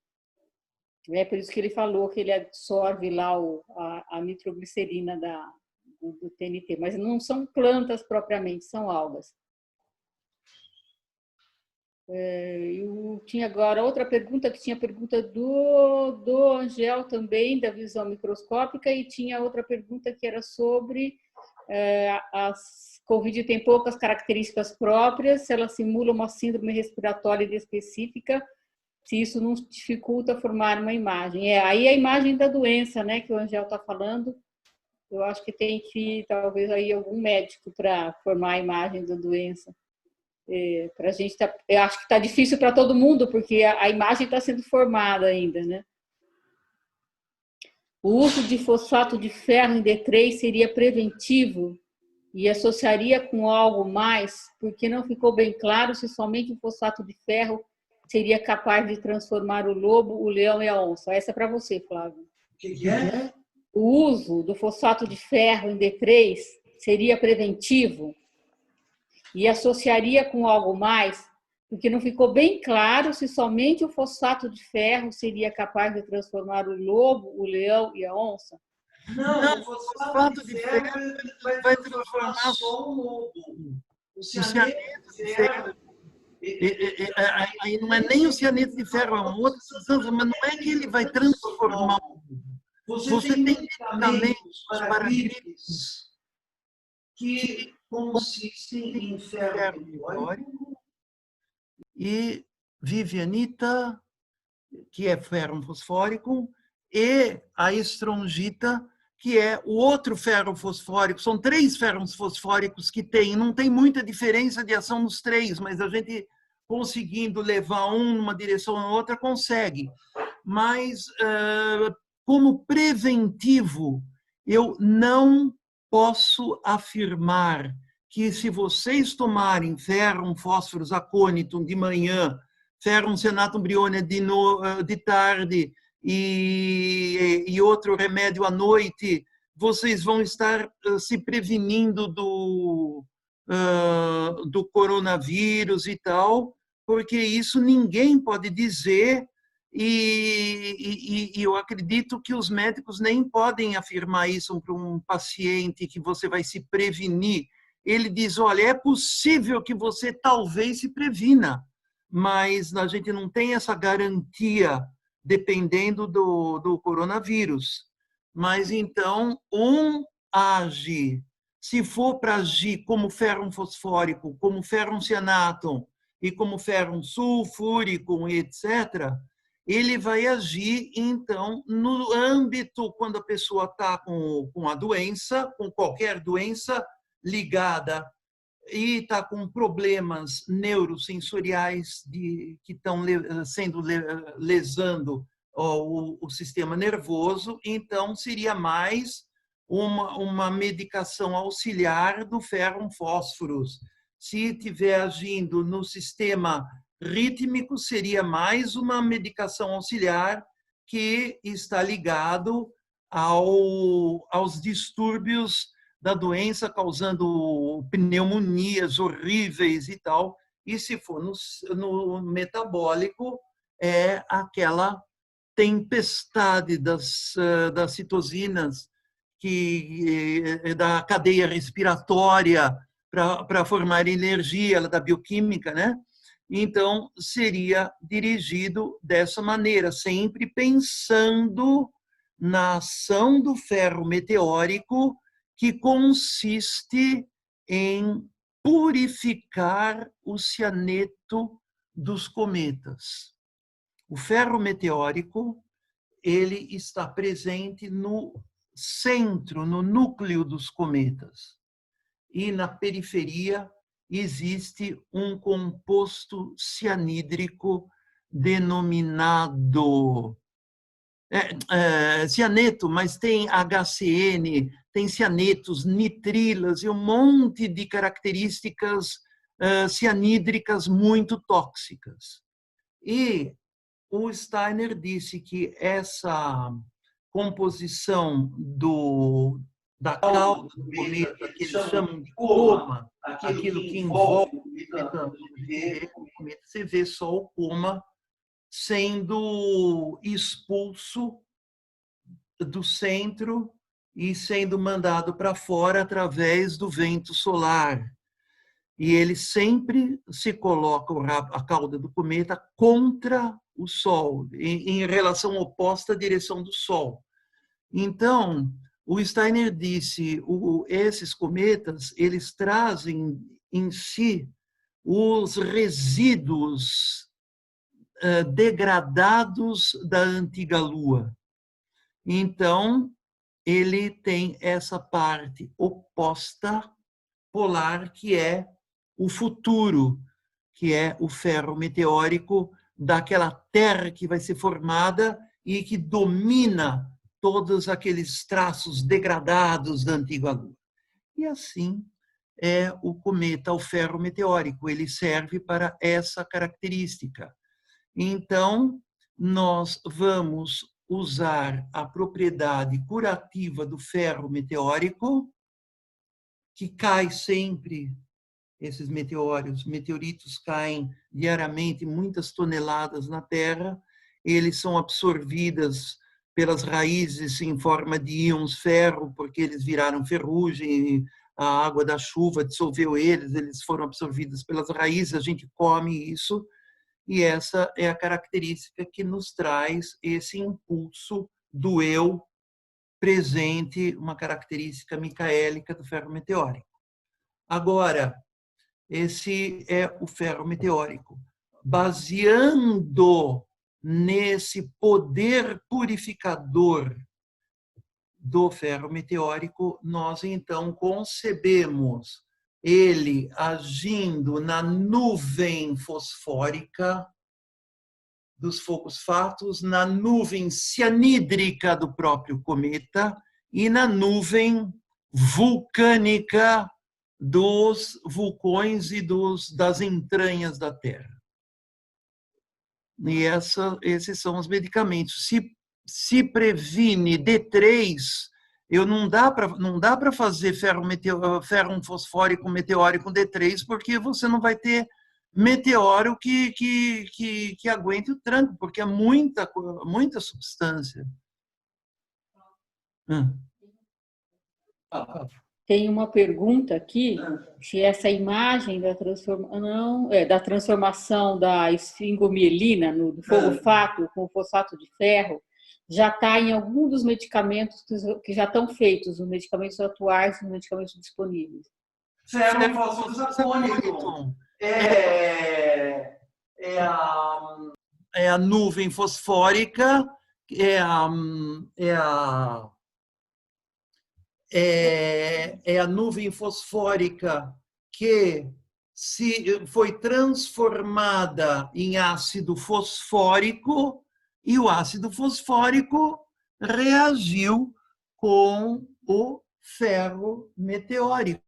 É por isso que ele falou que ele absorve lá a nitroglicerina do TNT, mas não são plantas propriamente, são algas. Eu tinha agora outra pergunta, que tinha pergunta do Angel também, da visão microscópica, e tinha outra pergunta que era sobre as Covid tem poucas características próprias, se ela simula uma síndrome respiratória específica, se isso não dificulta formar uma imagem. Aí a imagem da doença, né, que o Angel está falando, eu acho que tem que, talvez, aí algum médico para formar a imagem da doença. Para a gente, eu acho que está difícil para todo mundo, porque a imagem está sendo formada ainda, né? O uso de fosfato de ferro em D3 seria preventivo e associaria com algo mais, porque não ficou bem claro se somente o fosfato de ferro seria capaz de transformar o lobo, o leão e a onça. Essa é para você, Flávio. O que é? O uso do fosfato de ferro em D3 seria preventivo e associaria com algo mais, porque não ficou bem claro se somente o fosfato de ferro seria capaz de transformar o lobo, o leão e a onça. Não, o fosfato de ferro vai transformar só o lobo. O cianeto de ferro. Aí não é nem o cianeto de ferro, é uma outra substância, mas não é que ele vai transformar o lobo. Você tem medicamentos para gripes que consistem em ferro teórico e vivianita, que é ferro fosfórico, e a estrongita, que é o outro ferro fosfórico. São 3 ferros fosfóricos que tem. Não tem muita diferença de ação nos 3, mas a gente conseguindo levar um numa direção ou outra consegue. Mas, como preventivo, eu não posso afirmar que se vocês tomarem ferrum fósforos aconitum de manhã, ferrum senatum bryonia de tarde e outro remédio à noite, vocês vão estar se prevenindo do coronavírus e tal, porque isso ninguém pode dizer. E eu acredito que os médicos nem podem afirmar isso para um paciente, que você vai se prevenir. Ele diz, olha, é possível que você talvez se previna, mas a gente não tem essa garantia dependendo do coronavírus. Mas então, age. Se for para agir como ferrum fosfórico, como ferrum cianatum e como ferrum sulfúrico, etc., ele vai agir, então, no âmbito, quando a pessoa está com a doença, com qualquer doença ligada, e está com problemas neurosensoriais que estão lesando o sistema nervoso, então seria mais uma medicação auxiliar do ferrum fósforos. Se estiver agindo no sistema rítmico, seria mais uma medicação auxiliar que está ligado aos distúrbios da doença, causando pneumonias horríveis e tal. E se for no metabólico, é aquela tempestade das citosinas, da cadeia respiratória para formar energia, da bioquímica, né? então seria dirigido dessa maneira, sempre pensando na ação do ferro meteórico, que consiste em purificar o cianeto dos cometas. O ferro meteórico, ele está presente no centro, no núcleo dos cometas. E na periferia existe um composto cianídrico denominado cianeto, mas tem HCN, tem cianetos, nitrilas e um monte de características cianídricas muito tóxicas. E o Steiner disse que essa composição da cauda do cometa, que eles chamam de coma, aquilo que envolve o cometa, você vê só o coma sendo expulso do centro e sendo mandado para fora através do vento solar. E ele sempre se coloca a cauda do cometa contra o Sol, em relação oposta à direção do Sol. Então, o Steiner disse, esses cometas, eles trazem em si os resíduos degradados da antiga Lua. Então, ele tem essa parte oposta polar, que é o futuro, que é o ferro meteórico daquela Terra que vai ser formada e que domina todos aqueles traços degradados da antiga Lua. E assim é o cometa, o ferro meteórico, ele serve para essa característica. Então, nós vamos usar a propriedade curativa do ferro meteórico, que cai sempre, esses meteoritos caem diariamente muitas toneladas na Terra, eles são absorvidos pelas raízes em forma de íons ferro, porque eles viraram ferrugem, a água da chuva dissolveu eles foram absorvidos pelas raízes, a gente come isso, e essa é a característica que nos traz esse impulso do eu presente, uma característica micaélica do ferro meteórico. Agora, esse é o ferro meteórico. Baseando nesse poder purificador do ferro meteórico, nós então concebemos ele agindo na nuvem fosfórica dos focos fatos, na nuvem cianídrica do próprio cometa e na nuvem vulcânica dos vulcões e das entranhas da Terra. E esses são os medicamentos. Se previne D3, não dá para fazer ferro fosfórico meteórico com D3, porque você não vai ter meteoro que aguente o tranco, porque é muita substância. Tem uma pergunta aqui, se essa imagem da transformação da esfingomielina do fogo-fato com o fosfato de ferro já está em algum dos medicamentos que já estão feitos, os medicamentos atuais, os medicamentos disponíveis. Ferro fosfatônico é a nuvem fosfórica, é a nuvem fosfórica que foi transformada em ácido fosfórico, e o ácido fosfórico reagiu com o ferro meteórico.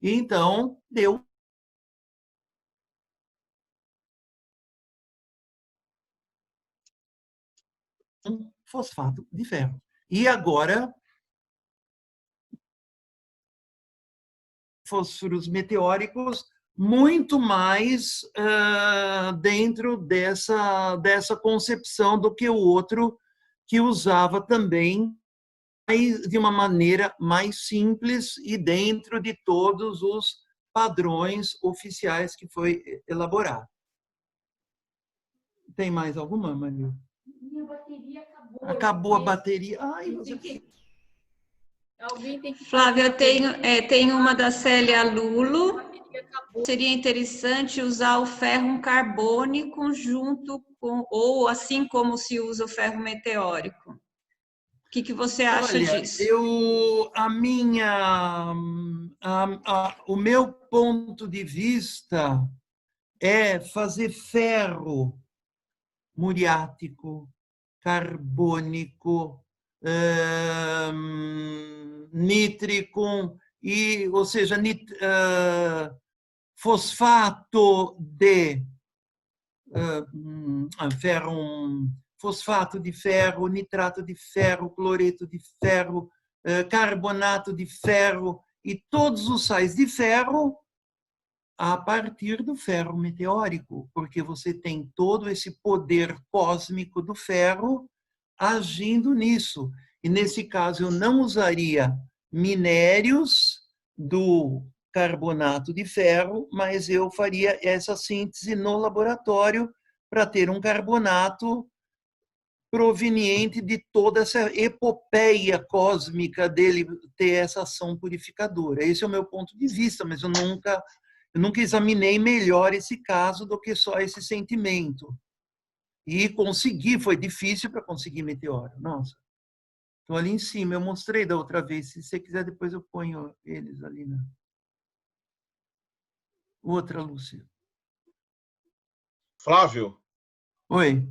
Então, deu um fosfato de ferro. E agora, fósforos meteóricos muito mais dentro dessa concepção do que o outro, que usava também de uma maneira mais simples e dentro de todos os padrões oficiais que foi elaborado. Tem mais alguma, Maria? Minha bateria acabou. Acabou a bateria. Ai, Alguém tem que... Flávia, tem uma da Célia Lulo. Seria interessante usar o ferro carbônico junto com, ou assim como se usa o ferro meteórico. O que você acha disso? O meu ponto de vista é fazer ferro muriático, carbônico, nítrico, ou seja, fosfato de ferro, fosfato de ferro, nitrato de ferro, cloreto de ferro, carbonato de ferro e todos os sais de ferro a partir do ferro meteórico, porque você tem todo esse poder cósmico do ferro agindo nisso. E nesse caso eu não usaria minérios do carbonato de ferro, mas eu faria essa síntese no laboratório para ter um carbonato proveniente de toda essa epopeia cósmica dele ter essa ação purificadora. Esse é o meu ponto de vista, mas eu nunca examinei melhor esse caso do que só esse sentimento. E consegui, foi difícil para conseguir meteoro. Nossa, estão ali em cima, eu mostrei da outra vez. Se você quiser, depois eu ponho eles ali na... Outra, Lúcia. Flávio. Oi.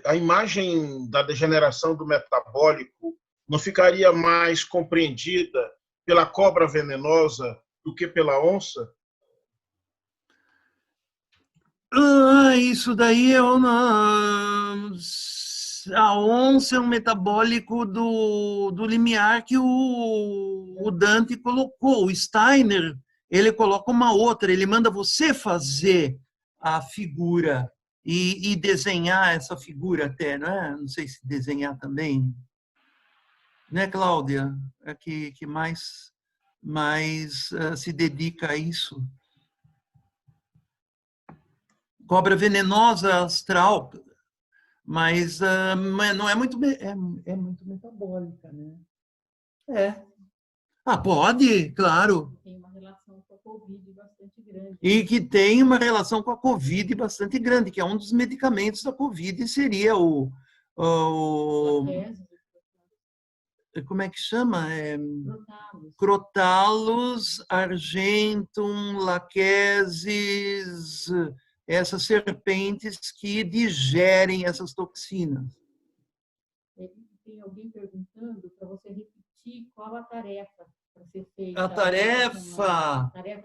A imagem da degeneração do metabólico não ficaria mais compreendida pela cobra venenosa do que pela onça? Isso daí é a onça é um metabólico do limiar que o Dante colocou. O Steiner, ele coloca uma outra, ele manda você fazer a figura e desenhar essa figura até, não é? Não sei se desenhar também. Né, Cláudia? É que mais se dedica a isso. Cobra venenosa astral, mas não é muito, é muito metabólica, né? Pode, claro. Tem uma relação com a Covid bastante grande. E que tem uma relação com a Covid bastante grande, que é um dos medicamentos da Covid, seria como é que chama? Crotalus, argentum, lachesis, essas serpentes que digerem essas toxinas. Tem alguém perguntando para você repetir qual a tarefa para ser feita. A tarefa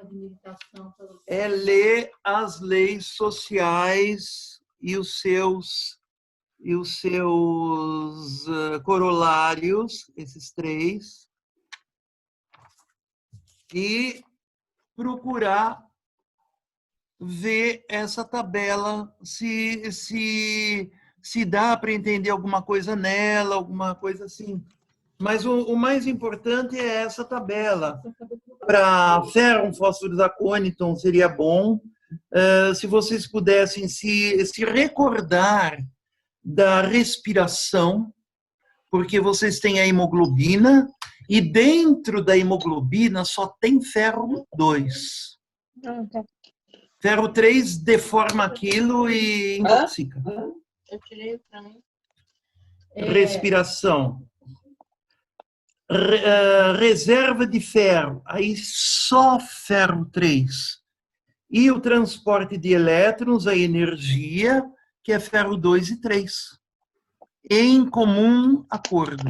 de meditação é ler as leis sociais e os seus corolários, esses três, e procurar ver essa tabela, se dá para entender alguma coisa nela, alguma coisa assim. Mas o mais importante é essa tabela. Para ferro, fósforo da Aconiton seria bom. Se vocês pudessem se recordar da respiração, porque vocês têm a hemoglobina, e dentro da hemoglobina só tem ferro 2. Ferro 3 deforma aquilo e intoxica. Eu tirei para mim. Respiração. Reserva de ferro, aí só ferro 3. E o transporte de elétrons, a energia, que é ferro 2 e 3. Em comum acordo.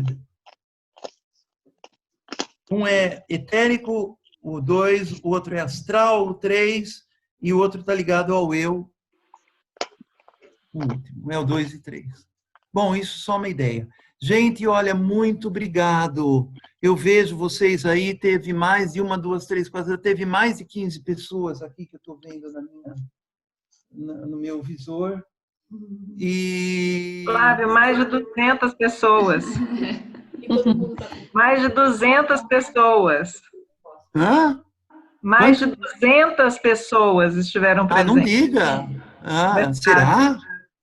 Um é etérico, o 2, o outro é astral, o 3, e o outro está ligado ao eu, o último, é o 2 e 3. Bom, isso só uma ideia. Gente, olha, muito obrigado. Eu vejo vocês aí, teve mais de 1, 2, 3, 4, teve mais de 15 pessoas aqui que eu estou vendo no meu visor. E... Flávio, mais de 200 pessoas. Mais de 200 pessoas. Hã? Mais de 200 pessoas estiveram Ah, não presentes. diga. Ah, será?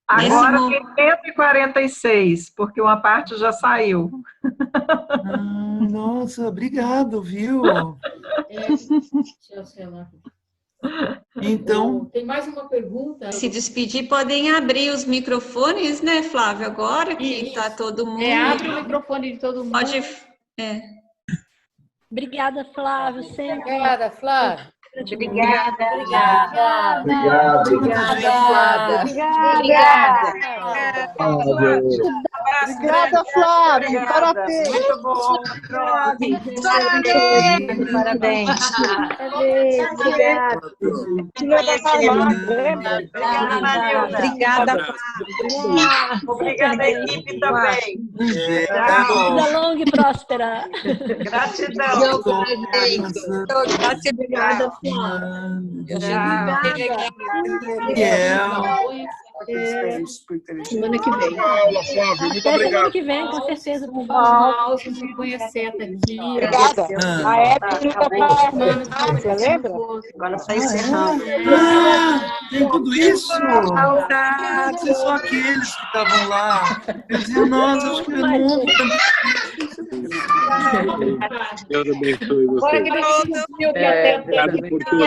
Agora tem 146, porque uma parte já saiu. Ah, nossa, obrigado, viu? Então, tem mais uma pergunta. Se despedir, podem abrir os microfones, né, Flávio? Agora que está todo mundo. Abre o microfone de todo mundo. Pode. Obrigada, Flávio. Sempre. Obrigada, Flávio. Obrigada. Obrigada, Flávio. Parabéns. Muito bom. Parabéns. Obrigada. Obrigada, Obrigada, equipe também. Vida longa e próspera. Gratidão. Obrigada, Flávio. Semana que vem. Aula, Flávio. Muito Até semana obrigado. que vem, com certeza. Por favor. Mouse, você põe a seta aqui. Obrigada. A época, você lembra? Agora está encerrando. Tem tudo isso? Vocês são aqueles que estavam lá. Eu dizia, nossa, acho que eu não vou. Deus abençoe você. Obrigado por tudo.